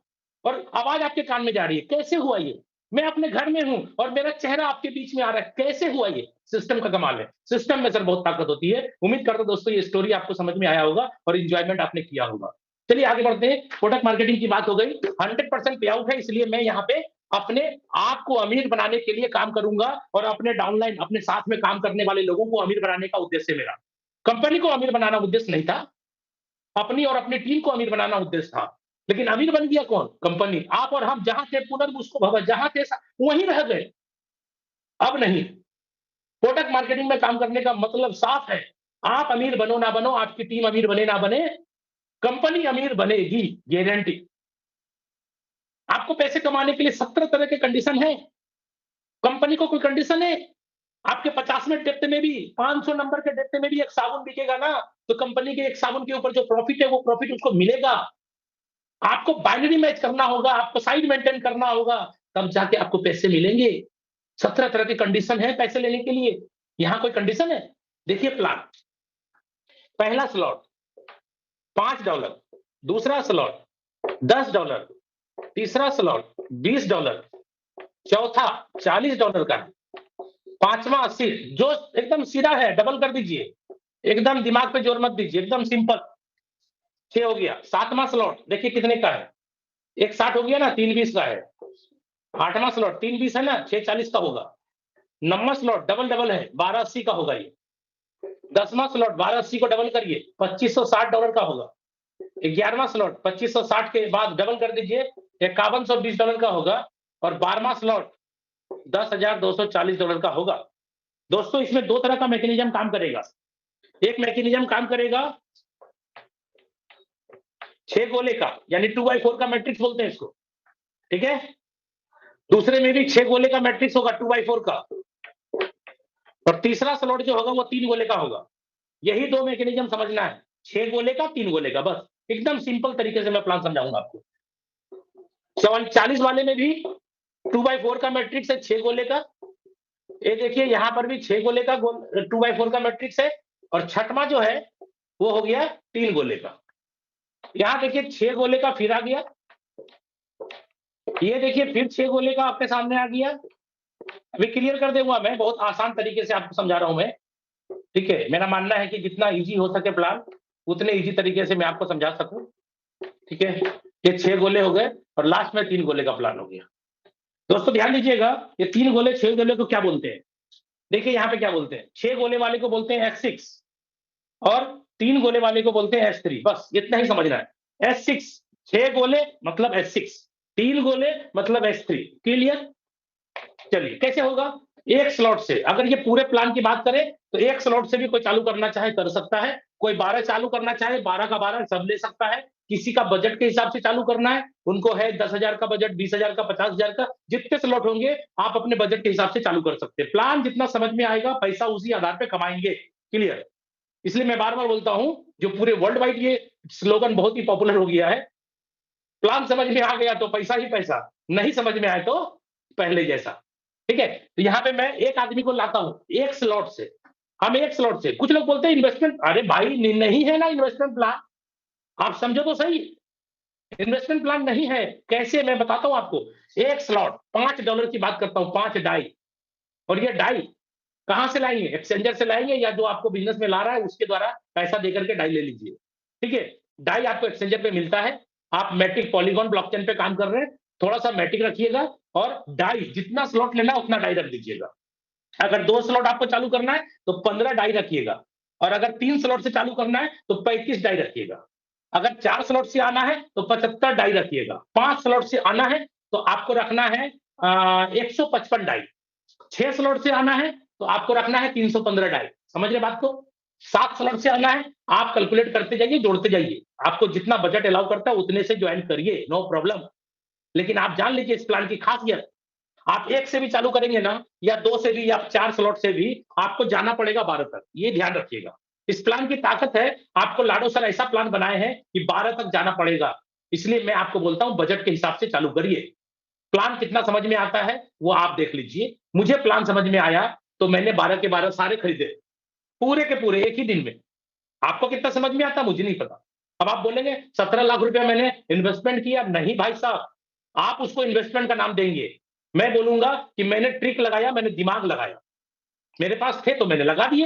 और आवाज आपके कान में जा रही है। कैसे हुआ ये? मैं अपने घर में हूं और मेरा चेहरा आपके बीच में आ रहा है। कैसे हुआ ये? सिस्टम का कमाल है। सिस्टम में सर बहुत ताकत होती है। उम्मीद करता हूं दोस्तों ये स्टोरी आपको समझ में आया होगा और इंजॉयमेंट आपने किया होगा। चलिए आगे बढ़ते हैं। प्रोडक्ट मार्केटिंग की बात हो गई। 100% पे आउट है, इसलिए मैं यहाँ पे अपने आप को अमीर बनाने के लिए काम करूंगा और अपने डाउनलाइन, अपने साथ में काम करने वाले लोगों को अमीर बनाने का उद्देश्य है मेरा। कंपनी को अमीर बनाना उद्देश्य नहीं था, अपनी और अपनी टीम को अमीर बनाना उद्देश्य था। लेकिन अमीर बन गया कौन? कंपनी। आप और हम जहां थे पुनर्मुस्को भव, जहां थे वहीं रह गए। अब नहीं। प्रोडक्ट मार्केटिंग में काम करने का मतलब साफ है। आप अमीर बनो ना बनो, आपकी टीम अमीर बने ना बने, कंपनी अमीर बनेगी, गारंटी। आपको पैसे कमाने के लिए 17 तरह के कंडीशन है। कंपनी को कोई कंडीशन है? आपके 50वें डेप्थ में भी, 500 नंबर के डेप्थ में भी एक साबुन बिकेगा ना, तो कंपनी के एक साबुन के ऊपर जो प्रॉफिट है वो प्रॉफिट उसको मिलेगा। आपको बाइनरी मैच करना होगा, आपको साइड मेंटेन करना होगा, तब जाके आपको पैसे मिलेंगे। 17 तरह की कंडीशन है पैसे लेने के लिए। यहां कोई कंडीशन है? देखिए प्लान। पहला स्लॉट $5, दूसरा स्लॉट $10, तीसरा स्लॉट $20, चौथा $40 का है, पांचवा 80। जो एकदम सीधा है डबल कर दीजिए, एकदम दिमाग पे जोर मत दीजिए, एकदम सिंपल। 6 हो गया। सातवां स्लॉट देखिए कितने का है, एक 60 हो गया ना, 3 20 का है। आठवां स्लॉट 3 20 है ना, 6 40 का होगा। नौवां स्लॉट डबल डबल है, 12 80 का होगा ये। 10वां स्लॉट 12 80 को डबल करिए, $2560 का होगा। 11वां स्लॉट 2560 के बाद डबल कर दीजिए, $5120 का होगा। और 12वां स्लॉट $10,240 का होगा। दोस्तों इसमें दो तरह का मैकेनिज्म काम करेगा। एक मैकेनिज्म काम करेगा 6 गोले का, यानी 2x4 का मैट्रिक्स बोलते हैं इसको, ठीक है। दूसरे में भी 6 गोले का मैट्रिक्स होगा 2x4 का, और तीसरा स्लॉट जो होगा वो 3 गोले का होगा। यही दो मैकेनिज्म समझना है, 6 गोले का, 3 गोले का, बस एकदम सिंपल तरीके से मैं प्लान समझाऊंगा आपको। 40 वाले में भी 2x4 का मैट्रिक्स है, 6 गोले का। ये देखिए यहां पर भी 6 गोले का 2x4 का मैट्रिक्स है, और छठवां जो है वो हो गया 3 गोले का। यहां देखिए 6 गोले का फिर आ गया, ये देखिए फिर 6 गोले का आपके सामने आ गया। अभी क्लियर कर दूंगा मैं, बहुत आसान तरीके से आपको समझा रहा हूं मैं, ठीक है। मेरा मानना है कि जितना इजी हो सके प्लान, उतने इजी तरीके से मैं आपको समझा सकूं, ठीक है। ये 6 गोले हो गए और लास्ट में 3 गोले का प्लान हो गया। दोस्तों ध्यान दीजिएगा, ये 3 गोले 6 गोले को क्या बोलते हैं? देखिए यहाँ पे क्या बोलते हैं, 6 गोले वाले को बोलते हैं S6 और 3 गोले वाले को बोलते हैं S3। बस इतना ही समझना है। S6 6 गोले मतलब S6, 3 गोले मतलब S3। क्लियर? चलिए कैसे होगा? एक स्लॉट से, अगर ये पूरे प्लान की बात करें तो एक स्लॉट से भी कोई चालू करना चाहे कर सकता है। कोई 12 चालू करना चाहे 12 का 12 सब ले सकता है। किसी का बजट के हिसाब से चालू करना है, उनको है 10,000 का बजट, 20,000 का, 50,000 का, जितने स्लॉट होंगे आप अपने बजट के हिसाब से चालू कर सकते हैं। प्लान जितना समझ में आएगा पैसा उसी आधार पे कमाएंगे। क्लियर? इसलिए मैं बार बार बोलता हूं, जो पूरे वर्ल्ड वाइड ये स्लोगन बहुत ही पॉपुलर हो गया है, प्लान समझ में आ गया तो पैसा ही पैसा, नहीं समझ में आए तो पहले जैसा, ठीक है। तो यहाँ पे मैं एक आदमी को लाता हूं एक स्लॉट से, हम एक स्लॉट से। कुछ लोग बोलते हैं इन्वेस्टमेंट, अरे भाई नहीं है ना इन्वेस्टमेंट प्लान, आप समझो तो सही। इन्वेस्टमेंट प्लान नहीं है, कैसे मैं बताता हूं आपको। एक स्लॉट $5 की बात करता हूं, 5 डाई। और ये डाई कहां से लाएंगे? एक्सचेंजर से लाएंगे, या जो आपको बिजनेस में ला रहा है उसके द्वारा पैसा देकर के डाई ले लीजिए, ठीक है। डाई आपको एक्सचेंजर पे मिलता है। आप मैटिक पॉलीगॉन ब्लॉकचेन पे काम कर रहे हैं, थोड़ा सा मैटिक रखिएगा और डाई जितना स्लॉट लेना उतना डाई रख दीजिएगा। अगर 2 स्लॉट आपको चालू करना है तो 15 डाई रखिएगा, और अगर 3 स्लॉट से चालू करना है तो 35 डाई रखिएगा। अगर 4 स्लॉट से आना है तो 75 डाई रखिएगा। 5 स्लॉट से आना है तो आपको रखना है 155 डाई। 6 स्लॉट से आना है तो आपको रखना है 315 डाई। समझ रहे बात को? 7 स्लॉट से आना है, आप कैलकुलेट करते जाइए, जोड़ते जाइए, आपको जितना बजट अलाउ करता है उतने से ज्वाइन करिए, नो प्रॉब्लम। लेकिन आप जान लीजिए इस प्लान की खासियत, आप 1 से भी चालू करेंगे ना, या 2 से भी, या 4 स्लॉट से भी, आपको जाना पड़ेगा 12 तक। ये ध्यान रखिएगा। इस प्लान की ताकत है, आपको लाडो सर ऐसा प्लान बनाए हैं कि 12 तक जाना पड़ेगा। इसलिए मैं आपको बोलता हूं, बजट के हिसाब से चालू करिए। प्लान कितना समझ में आता है, वो आप देख लीजिए। मुझे प्लान समझ में आया, तो मैंने 12 के 12 सारे खरीदे, पूरे के पूरे एक ही दिन में। आपको कितना समझ में आता, मुझे नहीं पता। अब आप बोलेंगे 17 लाख रुपया मैंने इन्वेस्टमेंट किया। नहीं भाई साहब, आप उसको इन्वेस्टमेंट का नाम देंगे। मैं बोलूंगा कि मैंने ट्रिक लगाया, मैंने दिमाग लगाया। मेरे पास थे तो मैंने लगा दिए।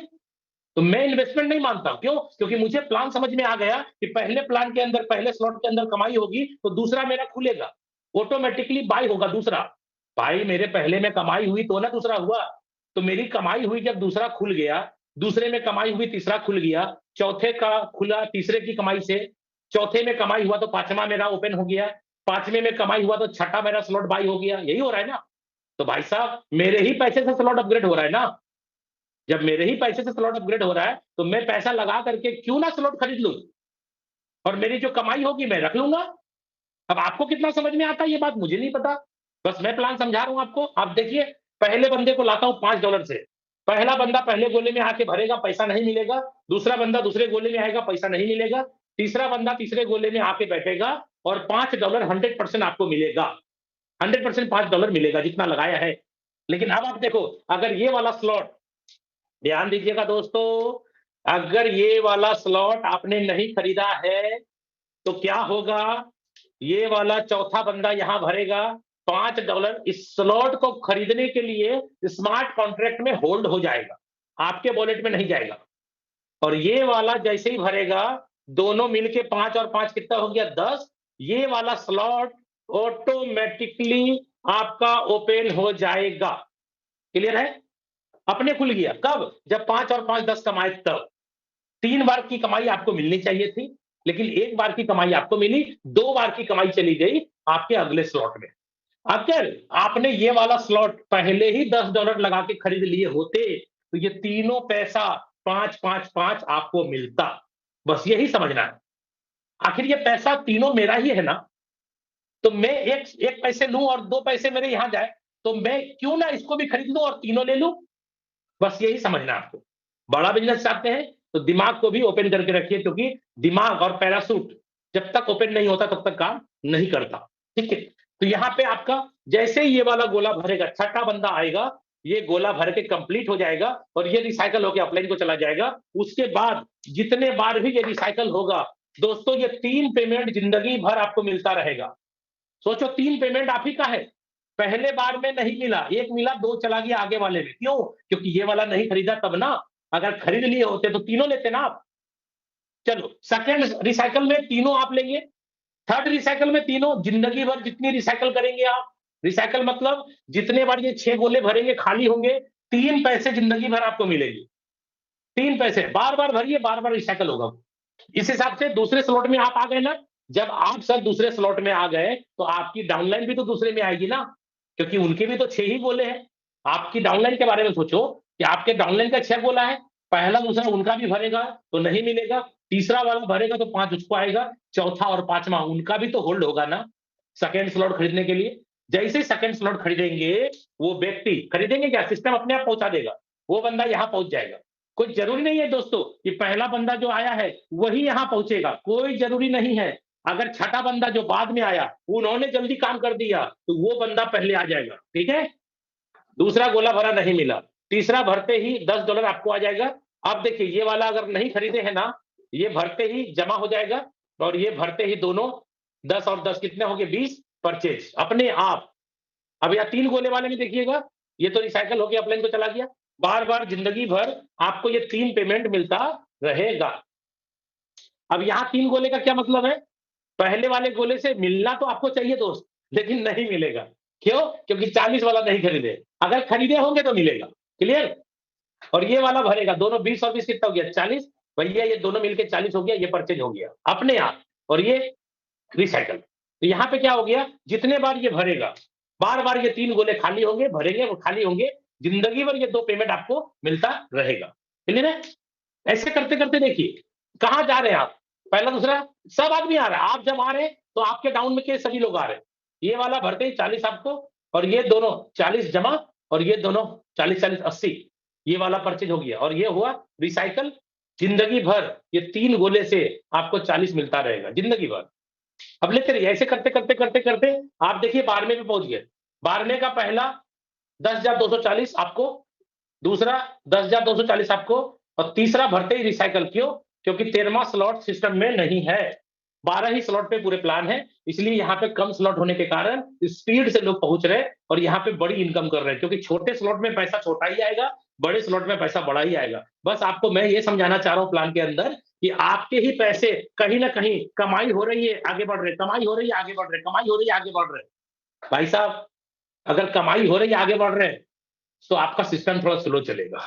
तो मैं इन्वेस्टमेंट नहीं मानता। क्यों? क्योंकि मुझे प्लान समझ में आ गया कि पहले प्लान के अंदर, पहले स्लॉट के अंदर कमाई होगी, तो दूसरा मेरा खुलेगा, ऑटोमेटिकली बाय होगा दूसरा। भाई मेरे पहले में कमाई हुई तो ना दूसरा हुआ। तो मेरी कमाई हुई जब दूसरा खुल गया, दूसरे में कमाई हुई तीसरा खुल गया, चौथे का खुला तीसरे की कमाई से, चौथे में कमाई हुआ तो पांचवा मेरा ओपन हो गया, पांचवें में कमाई हुआ तो छठा मेरा स्लॉट बाय हो गया। यही हो रहा है ना? तो भाई साहब, मेरे ही पैसे से स्लॉट अपग्रेड हो रहा है ना। जब मेरे ही पैसे से स्लॉट अपग्रेड हो रहा है, तो मैं पैसा लगा करके क्यों ना स्लॉट खरीद लूं, और मेरी जो कमाई होगी मैं रख लूंगा। अब आपको कितना समझ में आता है ये बात मुझे नहीं पता। बस मैं प्लान समझा रहा हूं आपको। आप देखिए, पहले बंदे को लाता हूं $5 से। पहला बंदा पहले गोले में आके भरेगा, पैसा नहीं मिलेगा। दूसरा बंदा दूसरे गोले में आएगा, पैसा नहीं मिलेगा। तीसरा बंदा तीसरे गोले में आके बैठेगा, और $5 100% आपको मिलेगा। 100% $5 मिलेगा जितना लगाया है। लेकिन अब आप देखो, अगर ये वाला स्लॉट, ध्यान दीजिएगा दोस्तों, अगर ये वाला स्लॉट आपने नहीं खरीदा है, तो क्या होगा? ये वाला चौथा बंदा यहां भरेगा $5। इस स्लॉट को खरीदने के लिए स्मार्ट कॉन्ट्रैक्ट में होल्ड हो जाएगा, आपके वॉलेट में नहीं जाएगा। और ये वाला जैसे ही भरेगा, दोनों मिलके 5 और 5 कितना हो गया? 10। ये वाला स्लॉट ऑटोमेटिकली आपका ओपन हो जाएगा। क्लियर है? अपने खुल गया। कब? जब 5 और 5 10 कमाए तब। 3 बार की कमाई आपको मिलनी चाहिए थी, लेकिन 1 बार की कमाई आपको मिली, 2 बार की कमाई चली गई आपके अगले स्लॉट में। अगर आपने ये वाला स्लॉट पहले ही $10 लगा के खरीद लिए होते, तो ये तीनों पैसा 5 5 5 आपको मिलता। बस यही समझना है। आखिर ये पैसा तीनों मेरा ही है ना। तो मैं एक एक पैसे लूं और 2 पैसे मेरे यहां जाए, तो मैं क्यों ना इसको भी खरीद लूं और तीनों ले लूं। बस यही समझना है आपको। बड़ा बिजनेस चाहते हैं तो दिमाग को भी ओपन करके रखिए, क्योंकि दिमाग और पैरासूट जब तक ओपन नहीं होता तब तक काम नहीं करता। ठीक है? तो यहां पे आपका जैसे ही ये वाला गोला भरेगा, छठा बंदा आएगा, ये गोला भर के कंप्लीट हो जाएगा, और ये रिसाइकल होकर अपलाइन को चला जाएगा। उसके बाद जितने बार भी ये रिसाइकल होगा, दोस्तों, ये 3 पेमेंट जिंदगी भर आपको मिलता रहेगा। सोचो, 3 पेमेंट आप ही का है। पहले बार में नहीं मिला, 1 मिला, 2 चला गया आगे वाले में। क्यों? क्योंकि ये वाला नहीं खरीदा तब ना। अगर खरीद लिए होते तो तीनों लेते ना आप। चलो, सेकंड रिसाइकल में तीनों आप लेंगे। थर्ड रिसाइकल में तीनों, जिंदगी भर जितनी रिसाइकल करेंगे आप। रिसाइकल मतलब जितने बार ये 6 गोले भरेंगे, खाली होंगे, 3 पैसे जिंदगी भर आपको मिलेगी। 3 पैसे बार बार भरिए, बार बार रिसाइकल होगा। इस हिसाब से दूसरे स्लॉट में आप आ गए ना। जब आप सर दूसरे स्लॉट में आ गए, तो आपकी डाउनलाइन भी तो दूसरे में आएगी ना, क्योंकि उनके भी तो 6 ही गोले हैं। आपकी डाउनलाइन के बारे में सोचो कि आपके डाउनलाइन का 6 गोला है। पहला दूसरा उनका भी भरेगा तो नहीं मिलेगा, तीसरा वाला भरेगा तो 5 उसको आएगा, चौथा और पांचवा उनका भी तो होल्ड होगा ना सेकेंड स्लॉट खरीदने के लिए। जैसे सेकेंड स्लॉट खरीदेंगे, वो व्यक्ति खरीदेंगे क्या, सिस्टम अपने आप पहुंचा देगा, वो बंदा यहां पहुंच जाएगा। कोई जरूरी नहीं है दोस्तों कि पहला बंदा जो आया है वही यहां पहुंचेगा, कोई जरूरी नहीं है। अगर छठा बंदा जो बाद में आया, उन्होंने जल्दी काम कर दिया, तो वो बंदा पहले आ जाएगा। ठीक है? दूसरा गोला भरा नहीं मिला, तीसरा भरते ही $10 आपको आ जाएगा। अब देखिए, ये वाला अगर नहीं खरीदे है ना, ये भरते ही जमा हो जाएगा, और ये भरते ही दोनों 10 और 10 कितने हो गए? 20 परचेज अपने आप। अब यहाँ 3 गोले वाले में देखिएगा, ये तो रिसाइकल होकर अपलाइन को चला गया। बार बार जिंदगी भर आपको ये 3 पेमेंट मिलता रहेगा। अब यहाँ 3 गोले का क्या मतलब है? पहले वाले गोले से मिलना तो आपको चाहिए दोस्त, लेकिन नहीं मिलेगा। क्यों? क्योंकि 40 वाला नहीं खरीदे। अगर खरीदे होंगे तो मिलेगा। क्लियर? और ये वाला भरेगा, दोनों 20 और 20 कितना हो गया? 40। भैया ये दोनों मिलके 40 हो गया, ये परचेज हो गया अपने आप, और ये रिसाइकल। तो यहाँ पे क्या हो गया? जितने बार ये भरेगा, बार बार ये 3 गोले खाली होंगे, भरेंगे, वो खाली होंगे, जिंदगी भर ये 2 पेमेंट आपको मिलता रहेगा। क्लियर है? ऐसे करते करते देखिए कहां जा रहे हैं आप। पहला दूसरा सब आदमी आ रहा है। आप जब आ रहे हैं तो आपके डाउन में के सभी लोग आ रहे हैं। ये वाला भरते ही 40 आपको, और ये दोनों 40 जमा और ये दोनों 40-40 80 ये वाला परचेज हो गया और ये हुआ रिसाइकल जिंदगी भर ये 3 गोले से आपको 40 मिलता रहेगा जिंदगी भर। अब लेते रहिए ऐसे करते आप देखिए 12वें पे पहुंच गए। 12वें का पहला 10,240 आपको, दूसरा 10,240 आपको और तीसरा भरते ही रिसाइकल क्यों? क्योंकि 13वां स्लॉट सिस्टम में नहीं है। 12 ही स्लॉट पे पूरे प्लान है, इसलिए यहाँ पे कम स्लॉट होने के कारण स्पीड से लोग पहुंच रहे हैं और यहाँ पे बड़ी इनकम कर रहे हैं क्योंकि छोटे स्लॉट में पैसा छोटा ही आएगा, बड़े स्लॉट में पैसा बड़ा ही आएगा। बस आपको मैं ये समझाना चाह रहा हूँ प्लान के अंदर कि आपके ही पैसे कहीं ना कहीं कमाई हो रही है, आगे बढ़ रहे, कमाई हो रही है, आगे बढ़ रहे, कमाई हो रही है, आगे बढ़ रहे। भाई साहब, अगर कमाई हो रही है, आगे बढ़ रहे हैं, तो आपका सिस्टम थोड़ा स्लो चलेगा।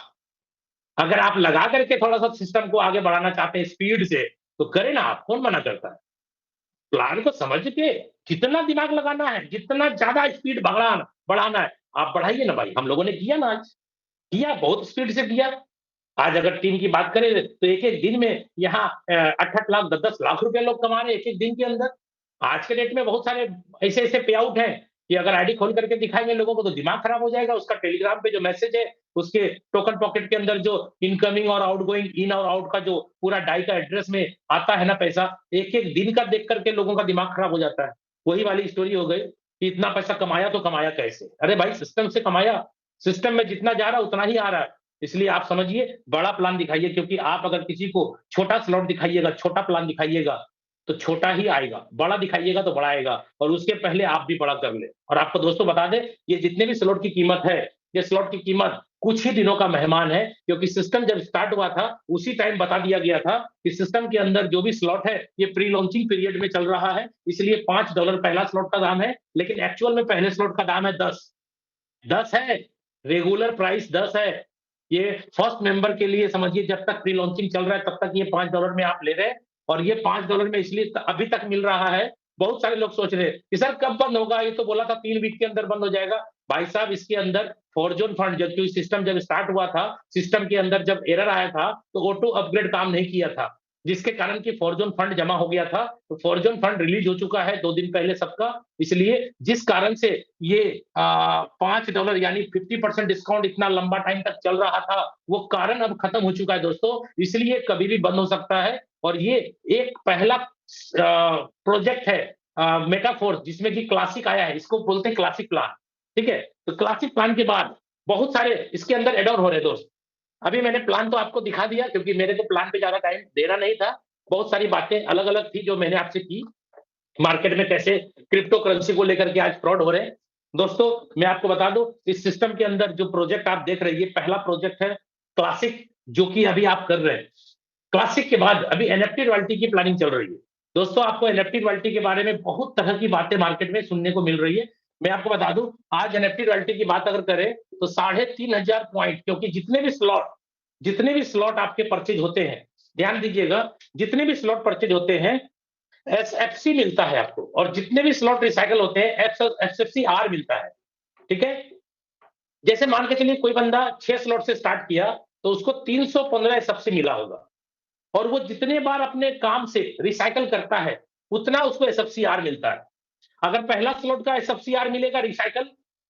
अगर आप लगा करके थोड़ा-सा सिस्टम को आगे बढ़ाना चाहते हैं स्पीड से, तो करें ना आप, कौन मना करता है? प्लान को समझ के जितना दिमाग लगाना है, जितना ज़्यादा स्पीड बढ़ाना बढ़ाना है, आप बढ़ाइए ना भाई। हम लोगों ने किया ना आज, किया, बहुत स्पीड से किया। आज अगर टीम की बात करें तो एक-एक दिन में यहाँ 8-8 लाख, 10-10 लाख रुपए लोग कमा रहे हैं एक-एक दिन के अंदर। आज के डेट में बहुत सारे ऐसे-ऐसे पे आउट हैं कि अगर आईडी खोल करके दिखाएँगे लोगों को तो दिमाग खराब हो जाएगा। उसका टेलीग्राम पे जो मैसेज है, उसके टोकन पॉकेट के अंदर जो इनकमिंग और आउटगोइंग, इन और आउट का जो पूरा डाई का एड्रेस में आता है ना पैसा, एक-एक दिन का देख कर के लोगों का दिमाग खराब हो जाता है। वही वाली स्टोरी हो गई कि इतना पैसा कमाया तो कमाया कैसे? अरे भाई सिस्टम से कमाया, सिस्टम में जितना जा रहा है उतना ही आ रहा है। इसलिए आप समझिए, बड़ा प्लान दिखाइए क्योंकि आप अगर किसी को छोटा स्लॉट दिखाइएगा, छोटा प्लान दिखाइएगा, तो छोटा ही आएगा, बड़ा दिखाइएगा तो बड़ा आएगा और उसके पहले आप भी बड़ा कर लें। और आपको दोस्तों बता दें, ये जितने भी स्लॉट की कीमत है, ये स्लॉट की कीमत कुछ ही दिनों का मेहमान है क्योंकि सिस्टम जब स्टार्ट हुआ था, उसी टाइम बता दिया गया था कि सिस्टम के अंदर जो भी स्लॉट है, ये प्री लॉन्चिंग पीरियड में चल रहा है, इसलिए $5 पहला स्लॉट का दाम है, लेकिन एक्चुअल में पहले स्लॉट का दाम है 10। 10 है, रेगुलर प्राइस 10 है। ये फर्स्ट मेंबर के लिए समझिए जब तक प्री लॉन्चिंग चल रहा है तब तक ये $5 में आप ले रहे हैं और ये $5 में इसलिए अभी तक मिल रहा है। बहुत सारे लोग सोच रहे हैं कि सर कब बंद होगा? ये तो बोला था 3 वीक के अंदर बंद हो जाएगा। भाई साहब इसके अंदर फॉर्च्यून फंड जब सिस्टम जब स्टार्ट हुआ था, सिस्टम के अंदर जब एरर आया था, तो ऑटो अपग्रेड काम नहीं किया था। जिसके कारण कि फॉर्च्यून फंड जमा हो गया था, तो फॉर्च्यून फंड रिलीज हो चुका है 2 दिन पहले सबका। इसलिए जिस कारण से ये $5 यानी 50% डिस्काउंट इतना लंबा टाइम तक चल रहा था, वो कारण अब खत्म हो चुका है दोस्तों। इसलिए कभी भी बंद हो सकता है और ये एक पहला प्रोजेक्ट है मेटाफोर्स जिसमें कि क्लासिक आया है, इसको बोलते हैं क्लासिक प्लान, ठीक है? तो क्लासिक प्लान के बाद बहुत सारे इसके अंदर ऐड ऑन हो रहे हैं दोस्त। अभी मैंने प्लान तो आपको दिखा दिया क्योंकि मेरे को प्लान पे ज़्यादा टाइम देना नहीं था। बहुत सारी बातें अलग-अलग थी जो मैंने आपसे की। मार्केट में कैसे क्रिप्टो करेंसी को लेकर के आज फ्रॉड हो रहे हैं। दोस्तों, मैं आपको बता दूं, इस सिस्टम के अंदर जो प्रोजेक्ट आप देख रहे हैं, ये पहला प्रोजेक्ट है क्लासिक, जो कि अभी आप कर रहे हैं। क्लासिक के बाद अभी एनएफटी रॉयल्टी की प्लानिंग चल रही है। दोस्तों, आपको एनएफटी रॉयल्टी के बारे में बहुत तरह की बातें मार्केट में सुनने को मिल रही है। मैं आपको बता दूं, आज एनएफटी रॉयल्टी की बात अगर करें तो 3,500 पॉइंट, क्योंकि जितने भी स्लॉट आपके परचेज होते हैं, ध्यान दीजिएगा, जितने भी स्लॉट परचेज होते हैं एसएफसी मिलता है आपको और जितने भी स्लॉट रिसाइकल होते हैं एसएफसी आर मिलता है। ठीक है? जैसे मान के चलिए कोई बंदा 6 स्लॉट से स्टार्ट किया तो उसको 315 एसएफसी मिला होगा और वो जितने बार अपने काम से रिसाइकल करता है उतना उसको एसएफसी आर मिलता है। अगर पहला स्लॉट का एसएफसी आर मिलेगा, रिसाइकल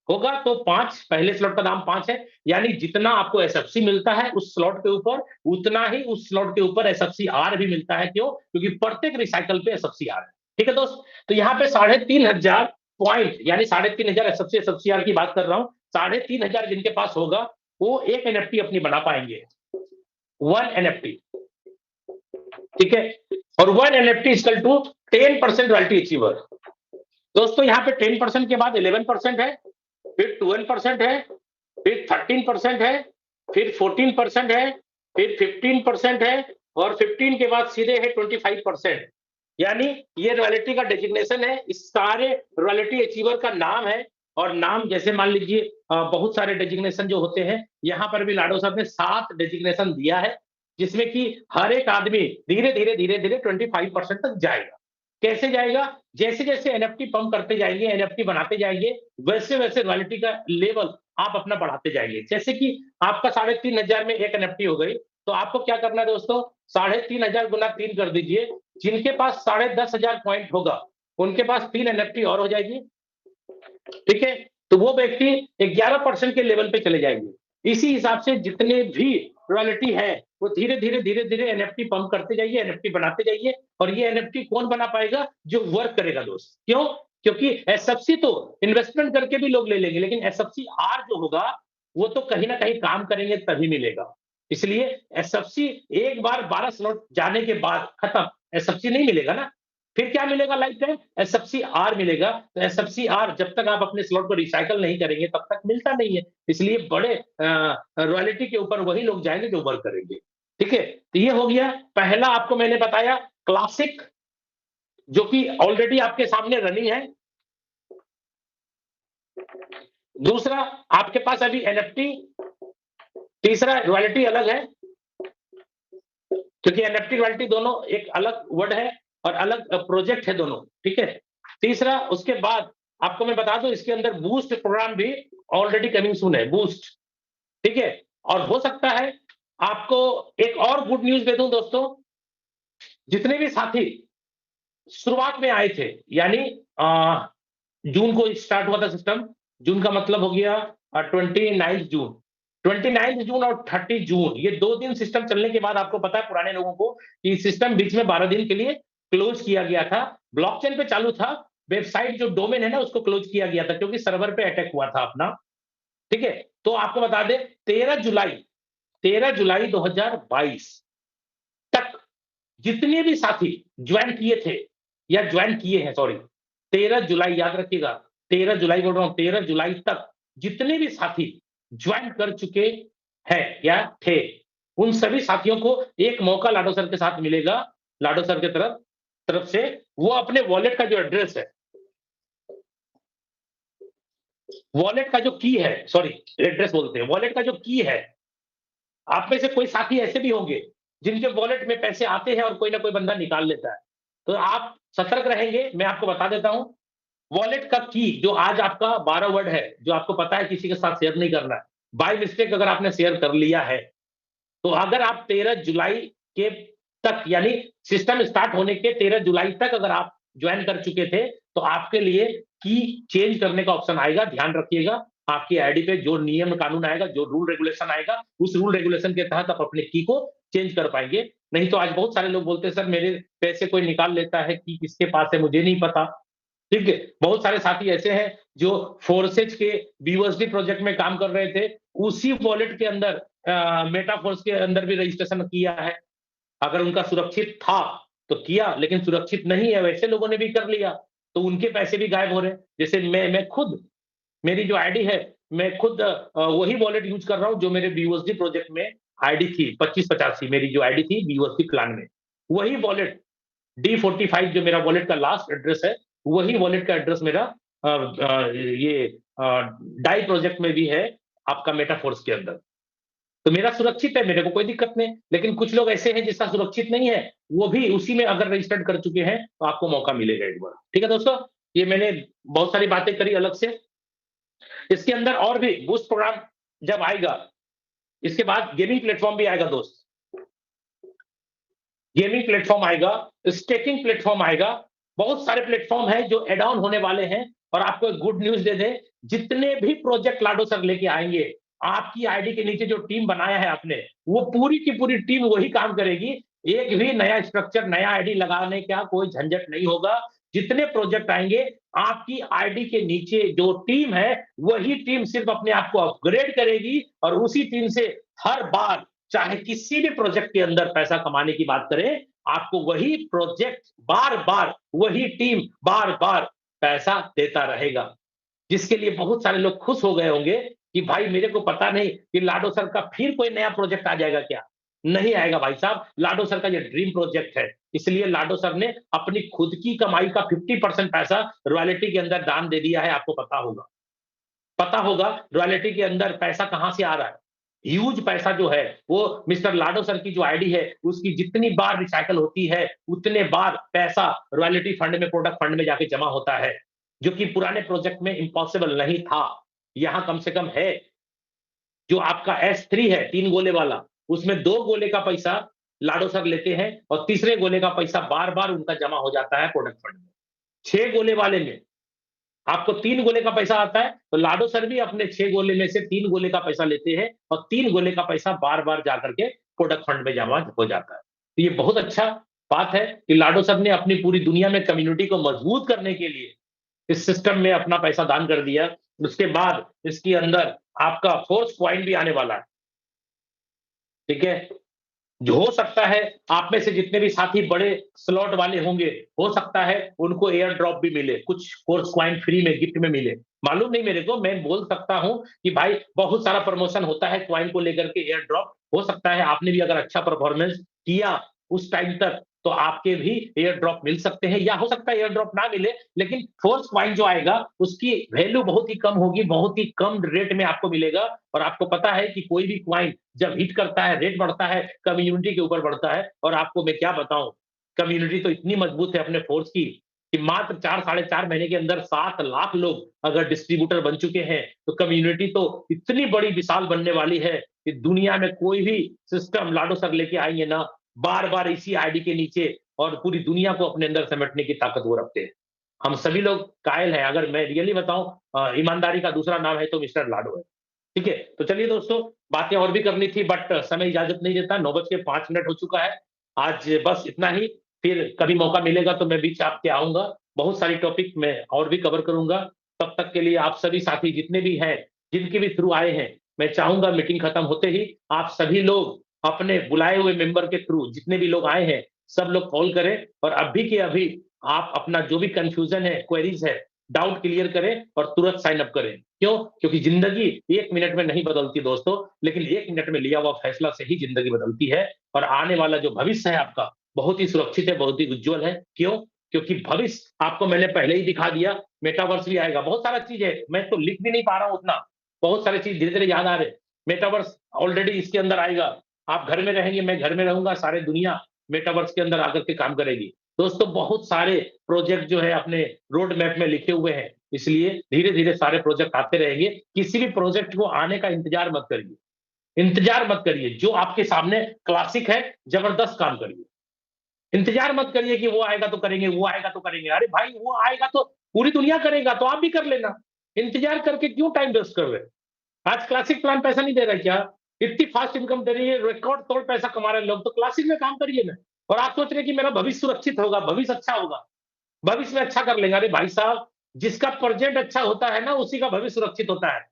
होगा, तो 5, पहले स्लॉट का दाम 5 है, यानी जितना आपको एसएफसी मिलता है उस स्लॉट के ऊपर, उतना ही उस स्लॉट के ऊपर एसएफसी आर भी मिलता है। क्यों? क्योंकि प्रत्येक रिसाइकल पे एसएफसी आर है। ठीक है दोस्त? तो यहाँ पे 3,500 पॉइंट यानी 3,500 एसएफसी आर की बात कर रहा हूं। 3,500 जिनके पास होगा वो एक एनएफटी अपनी बना पाएंगे, 1 एनएफटी। ठीक है? और 1 NFT equal to 10% royalty achiever. दोस्तों, यहाँ पे 10% के बाद 11% है, फिर 12% है, फिर 13% है, फिर 14% है, फिर 15% है और 15 के बाद सीधे है 25%। यानी ये रॉयल्टी का डेजिग्नेशन है, इस सारे रॉयल्टी अचीवर का नाम है। और नाम जैसे मान लीजिए बहुत सारे डेजिग्नेशन जो होते हैं, यहाँ पर भी लाडो साहब ने 7 डेजिग्नेशन दिया है, जिसमें कि हर एक आदमी धीरे-धीरे 25% तक जाएगा। कैसे जाएगा? जैसे-जैसे एनएफटी पंप करते जाएंगे, एनएफटी बनाते जाएंगे, वैसे-वैसे रॉयल्टी का लेवल आप अपना बढ़ाते जाएंगे। जैसे कि आपका 3,500 में एक एनएफटी हो गई, तो आपको क्या करना है दोस्तों? 3,500 गुना 3 कर दीजिए। जिनके पास 10,500 पॉइंट होगा, उनके पास 3 एनएफटी और हो जाएगी। ठीक है? तो वो व्यक्ति 11% के लेवल पे चले जाएंगे। इसी हिसाब से जितने भी रॉयल्टी है वो धीरे धीरे धीरे धीरे एनएफटी पंप करते जाइए, एनएफटी बनाते जाइए। और ये एनएफटी कौन बना पाएगा? जो वर्क करेगा दोस्त। क्यों? क्योंकि एसएफसी तो इन्वेस्टमेंट करके भी लोग ले लेंगे, लेकिन एसएफसी आर जो होगा वो तो कहीं ना कहीं काम करेंगे तभी मिलेगा। इसलिए एसएफसी एक बार 12 स्लॉट जाने के बाद खत्म, एसएफसी नहीं मिलेगा ना। फिर क्या मिलेगा लाइफ टाइम? एसएफसी आर मिलेगा। तो एसएफसी आर जब तक आप अपने स्लॉट को रिसाइकल नहीं करेंगे तब तक मिलता नहीं है। इसलिए बड़े रॉयल्टी के ऊपर वही लोग जाएंगे जो वर्क करेंगे। ठीक है, तो ये हो गया पहला, आपको मैंने बताया क्लासिक, जो कि ऑलरेडी आपके सामने रनिंग है। दूसरा आपके पास अभी एनएफटी, तीसरा रॉयल्टी अलग है, क्योंकि एनएफटी रॉयल्टी दोनों एक अलग वर्ड है और अलग प्रोजेक्ट है दोनों। ठीक है, तीसरा उसके बाद आपको मैं बता दूं इसके अंदर बूस्ट प्रोग्राम भी ऑलरेडी कमिंग सून है, बूस्ट। ठीक है, और हो सकता है आपको एक और गुड न्यूज दे दूं दोस्तों, जितने भी साथी शुरुआत में आए थे, यानी जून को स्टार्ट हुआ था सिस्टम, जून का मतलब हो गया 29 जून, 29 जून और 30 जून, ये 2 दिन सिस्टम चलने के बाद आपको पता है पुराने लोगों को कि सिस्टम बीच में 12 दिन के लिए क्लोज किया गया था। ब्लॉकचेन पे चालू था, वेबसाइट जो डोमेन है ना उसको क्लोज किया गया था क्योंकि सर्वर पे अटैक हुआ था अपना। ठीक है, तो आपको बता दें 13 जुलाई 2022 तक जितने भी साथी ज्वाइन किए थे या ज्वाइन किए हैं, सॉरी 13 जुलाई, याद रखिएगा 13 जुलाई बोल रहा हूं, 13 जुलाई तक जितने भी साथी ज्वाइन कर चुके हैं या थे, उन सभी साथियों को एक मौका लाडो सर के साथ मिलेगा, लाडो सर के तरफ से। वो अपने वॉलेट का जो एड्रेस है, वॉलेट का जो की है, सॉरी एड्रेस बोलते हैं, वॉलेट का जो की है, आप में से कोई साथी ऐसे भी होंगे जिनके वॉलेट में पैसे आते हैं और कोई ना कोई बंदा निकाल लेता है, तो आप सतर्क रहेंगे। मैं आपको बता देता हूं, वॉलेट का की जो आज आपका 12 वर्ड है, जो आपको पता है किसी के साथ शेयर नहीं करना है, बाय मिस्टेक अगर आपने शेयर कर लिया है, तो अगर आप 13 जुलाई के तक, यानी सिस्टम स्टार्ट होने के 13 जुलाई तक अगर आप ज्वाइन कर चुके थे, तो आपके लिए की चेंज करने का ऑप्शन आएगा। ध्यान रखिएगा, आपकी आईडी पे जो नियम कानून आएगा, जो रूल रेगुलेशन आएगा, उस रूल रेगुलेशन के तहत आप अपने की को चेंज कर पाएंगे। नहीं तो आज बहुत सारे लोग बोलते हैं सर मेरे पैसे कोई निकाल लेता है, की किसके पास है मुझे नहीं पता। ठीक है, बहुत सारे साथी ऐसे हैं जो फोर्सेज के बीयूएसडी प्रोजेक्ट में काम कर रहे थे, उसी वॉलेट के अंदर मेटाफोर्स के अंदर भी रजिस्ट्रेशन किया है। अगर उनका सुरक्षित था तो किया, लेकिन सुरक्षित नहीं है वैसे लोगों ने भी कर लिया, तो उनके पैसे भी गायब हो रहे हैं। जैसे मैं खुद, मेरी जो आईडी है, मैं खुद वही वॉलेट यूज कर रहा हूं जो मेरे बीयूएसडी प्रोजेक्ट में आईडी थी 2585, मेरी जो आईडी थी बीयूएसडी प्लान में, वही वॉलेट D45 जो मेरा वॉलेट का लास्ट एड्रेस है, वही वॉलेट का एड्रेस मेरा ये डाई प्रोजेक्ट में भी है, आपका मेटाफोर्स के अंदर। तो मेरा सुरक्षित है, मेरे को कोई दिक्कत नहीं। लेकिन कुछ लोग ऐसे हैं जिसका सुरक्षित नहीं है, वो भी उसी में अगर रजिस्टर्ड कर चुके हैं तो आपको मौका मिलेगा एक बार। ठीक है दोस्तों, ये मैंने बहुत सारी बातें करी अलग से। इसके अंदर और भी बूस्ट प्रोग्राम जब आएगा, इसके बाद गेमिंग प्लेटफॉर्म भी आएगा दोस्त, गेमिंग प्लेटफॉर्म आएगा, स्टेकिंग प्लेटफॉर्म आएगा, बहुत सारे प्लेटफॉर्म है जो एड ऑन होने वाले हैं। और आपको एक गुड न्यूज दे दें, जितने भी प्रोजेक्ट लाडो सर लेके आएंगे, आपकी आईडी के नीचे जो टीम बनाया है आपने, वो पूरी की पूरी टीम वही काम करेगी। एक भी नया स्ट्रक्चर, नया आईडी लगाने का कोई झंझट नहीं होगा। जितने प्रोजेक्ट आएंगे, आपकी आईडी के नीचे जो टीम है, वही टीम सिर्फ अपने आप को अपग्रेड करेगी और उसी टीम से हर बार, चाहे किसी भी प्रोजेक्ट के अंदर पैसा कमाने की बात करें, आपको वही प्रोजेक्ट बार बार, वही टीम बार बार पैसा देता रहेगा। जिसके लिए बहुत सारे लोग खुश हो गए होंगे कि भाई मेरे को पता नहीं कि लाडो सर का फिर कोई नया प्रोजेक्ट आ जाएगा क्या। नहीं आएगा भाई साहब, लाडो सर का ये ड्रीम प्रोजेक्ट है। इसलिए लाडो सर ने अपनी खुद की कमाई का 50% पैसा रॉयल्टी के अंदर दान दे दिया है। आपको पता होगा रॉयल्टी के अंदर पैसा कहां से आ रहा है। ह्यूज पैसा जो है वो मिस्टर लाडो सर की जो आईडी है, उसकी जितनी बार रिसाइकल होती है, उतने बार पैसा रॉयल्टी फंड में, प्रोडक्ट फंड में जाके जमा होता है, जो कि पुराने प्रोजेक्ट में इम्पॉसिबल नहीं था। यहां कम से कम है। जो आपका S3 है 3 गोले वाला, उसमें 2 गोले का पैसा लाडो सर लेते हैं और तीसरे गोले का पैसा बार बार उनका जमा हो जाता है प्रोडक्ट फंड में। 6 गोले वाले में आपको 3 गोले का पैसा आता है, तो लाडो सर भी अपने 6 गोले में से 3 गोले का पैसा लेते हैं और 3 गोले का पैसा बार-बार जाकर के प्रोडक्ट फंड में जमा हो जाता है। तो ये बहुत अच्छा बात है कि लाडो सर ने अपनी पूरी दुनिया में कम्युनिटी को मजबूत करने के लिए इस सिस्टम में अपना पैसा दान कर दिया। उसके बाद इसके अंदर आपका फोर्स पॉइंट भी आने वाला है। ठीक है? जो हो सकता है आप में से जितने भी साथी बड़े स्लॉट वाले होंगे, हो सकता है उनको एयर ड्रॉप भी मिले, कुछ कोर्स कॉइन फ्री में गिफ्ट में मिले। मालूम नहीं मेरे को, मैं बोल सकता हूँ कि भाई बहुत सारा प्रमोशन होता है कॉइन को लेकर के एयर ड्रॉप। हो सकता है आपने भी अगर अच्छा परफॉर्मेंस किया उस टाइम तक, तो आपके भी एयर ड्रॉप मिल सकते हैं या हो सकता है एयर ड्रॉप ना मिले, लेकिन फोर्स कॉइन जो आएगा उसकी वैल्यू बहुत ही कम होगी, बहुत ही कम रेट में आपको मिलेगा और आपको पता है कि कोई भी कॉइन जब हिट करता है, रेट बढ़ता है, कम्युनिटी के ऊपर बढ़ता है और आपको मैं क्या बताऊँ, कम्युनिटी तो इतनी मजबूत है अपने फोर्स की, कि मात्र 4 साढ़े 4 महीने के अंदर 7 लाख लोग अगर डिस्ट्रीब्यूटर बन चुके हैं, तो कम्युनिटी तो इतनी बड़ी विशाल बनने वाली है कि दुनिया में कोई भी सिस्टम लाडो सर लेके आएँगे ना, बार-बार इसी आईडी के नीचे और पूरी दुनिया को अपने अंदर समेटने की ताकत वो रखते हैं। हम सभी लोग कायल हैं, अगर मैं रियली बताऊँ ईमानदारी का दूसरा नाम है तो मिस्टर लाडो है। ठीक है? तो चलिए दोस्तों, बातें और भी करनी थी बट समय इजाज़त नहीं देता, 9 बज के 5 मिनट हो चुका है। आज बस इतना ही, फिर कभी मौका मिलेगा तो मैं बीच आपके आऊँगा, बहुत सारी टॉपिक मैं और भी कवर करूँगा। तब तक के लिए आप सभी साथी जितने भी हैं, जिनके भी थ्रू आए हैं, मैं चाहूँगा मीटिंग खत्म होते ही आप सभी लोग अपने बुलाए हुए मेंबर के थ्रू जितने भी लोग आए हैं, सब लोग कॉल करें और अभी के अभी आप अपना जो भी कन्फ्यूज़न है, क्वेरीज़ है, डाउट क्लियर करें और तुरंत साइन अप करें। क्यों? क्योंकि ज़िंदगी 1 मिनट में नहीं बदलती दोस्तों, लेकिन 1 मिनट में लिया हुआ फैसला से ही ज़िंदगी बदलती है और आने वाला जो भविष्य है आपका, बहुत ही सुरक्षित है, बहुत ही उज्ज्वल है। क्यों? क्योंकि भविष्य आपको मैंने पहले ही दिखा दिया, मेटावर्स भी आएगा, बहुत सारा चीज़ है, मैं तो लिख भी नहीं पा रहा हूँ उतना, बहुत सारी चीज़ धीरे-धीरे याद आ रहे हैं। मेटावर्स ऑलरेडी इसके अंदर आएगा, आप घर में रहेंगे, मैं घर में रहूँगा, सारी दुनिया मेटावर्स के अंदर आकर के काम करेगी। दोस्तों बहुत सारे प्रोजेक्ट जो है अपने रोड मैप में लिखे हुए हैं, इसलिए धीरे-धीरे सारे प्रोजेक्ट आते रहेंगे। किसी भी प्रोजेक्ट को आने का इंतज़ार मत करिए। इंतज़ार मत करिए, जो आपके सामने क्लासिक है, ज़बरदस्त काम करिए। इंतज़ार मत करिए कि वो आएगा तो करेंगे, वो आएगा तो करेंगे। अरे भाई वो आएगा तो पूरी दुनिया करेगा, तो आप भी कर लेना। इंतज़ार करके क्यों टाइम वेस्ट कर रहे हैं? आज क्लासिक प्लान पैसा नहीं दे रहा है क्या? इतनी फास्ट इनकम दे रही है, रिकॉर्ड तोड़ पैसा कमा रहे हैं लोग, तो क्लासिक में काम करिए ना। और आप सोच रहे हैं कि मेरा भविष्य सुरक्षित होगा, भविष्य अच्छा होगा। भविष्य में अच्छा कर लेंगे। अरे भाई साहब, जिसका प्रेज़ेंट अच्छा होता है ना, उसी का भविष्य सुरक्षित होता है।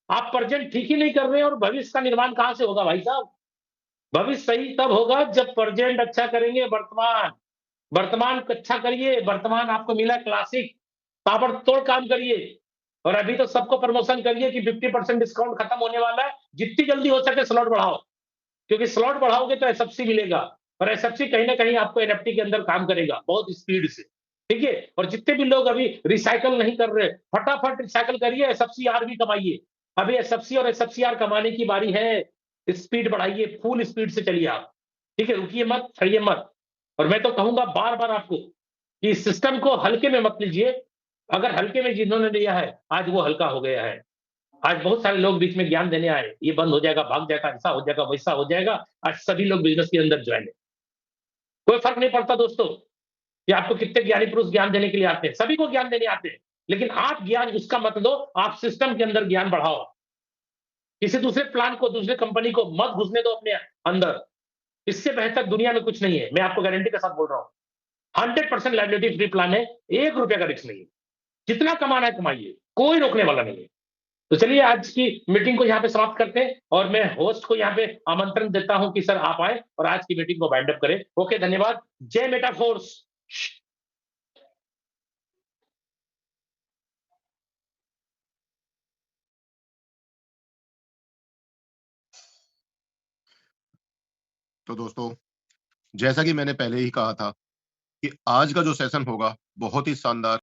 आप प्रेज़ेंट ठीक ही नहीं कर रहे हैं और भविष्य का निर्माण कहाँ से होगा भाई साहब? भविष्य सही तब होगा जब प्रेज़ेंट अच्छा करेंगे वर्तमान। वर्तमान को अच्छा करिए, वर्तमान आपको मिला क्लासिक, ताबड़तोड़ काम करिए और अभी तो सबको प्रमोशन करिए कि 50% डिस्काउंट खत्म होने वाला है, जितनी जल्दी हो सके स्लॉट बढ़ाओ, क्योंकि स्लॉट बढ़ाओगे तो एसएफसी मिलेगा और एसएफसी कहीं न कहीं आपको एनएफटी के अंदर काम करेगा, बहुत स्पीड से, ठीक है? और जितने भी लोग अभी रिसाइकिल नहीं कर रहे, फटाफट रिसाइकिल करिए, एसएफसीआर भी कमाइए। अभी एसएफसी और एसएफसीआर कमाने की बारी है, स्पीड बढ़ाइए, फुल स्पीड से चलिए आप, ठीक है? रुकिए मत, ठहरिए मत। और मैं तो कहूँगा बार-बार आपको कि इस सिस्टम को हल्के में मत लीजिए। अगर हल्के में जिन्होंने लिया है, आज वो हल्का हो गया है। आज बहुत सारे लोग बीच में ज्ञान देने आए, ये बंद हो जाएगा, भाग जाएगा, ऐसा हो जाएगा, वैसा हो जाएगा। आज सभी लोग बिज़नेस के अंदर जॉइन है। कोई फ़र्क नहीं पड़ता दोस्तों कि आपको कितने ज्ञानी पुरुष ज्ञान देने के लिए आते हैं, सभी को ज्ञान देने आते हैं। लेकिन आप ज्ञान उसका मत लो, आप सिस्टम के अंदर ज्ञान बढ़ाओ। किसी दूसरे प्लान को, दूसरे कंपनी को मत घुसने दो अपने अंदर। इससे बेहतर दुनिया में कुछ नहीं है, मैं आपको गारंटी के साथ बोल रहा हूँ। 100% लायबिलिटी फ्री प्लान है, ₹1 का रिस्क नहीं है। जितना कमाना है कमाइए, कोई रोकने वाला नहीं है। तो चलिए आज की मीटिंग को यहाँ पे समाप्त करते हैं और मैं होस्ट को यहाँ पे आमंत्रण देता हूँ कि सर आप आएँ और आज की मीटिंग को वाइंड अप करें। ओके, धन्यवाद। जय मेटाफोर्स। तो दोस्तों, जैसा कि मैंने पहले ही कहा था कि आज का जो सेशन होगा बहुत ही शानदार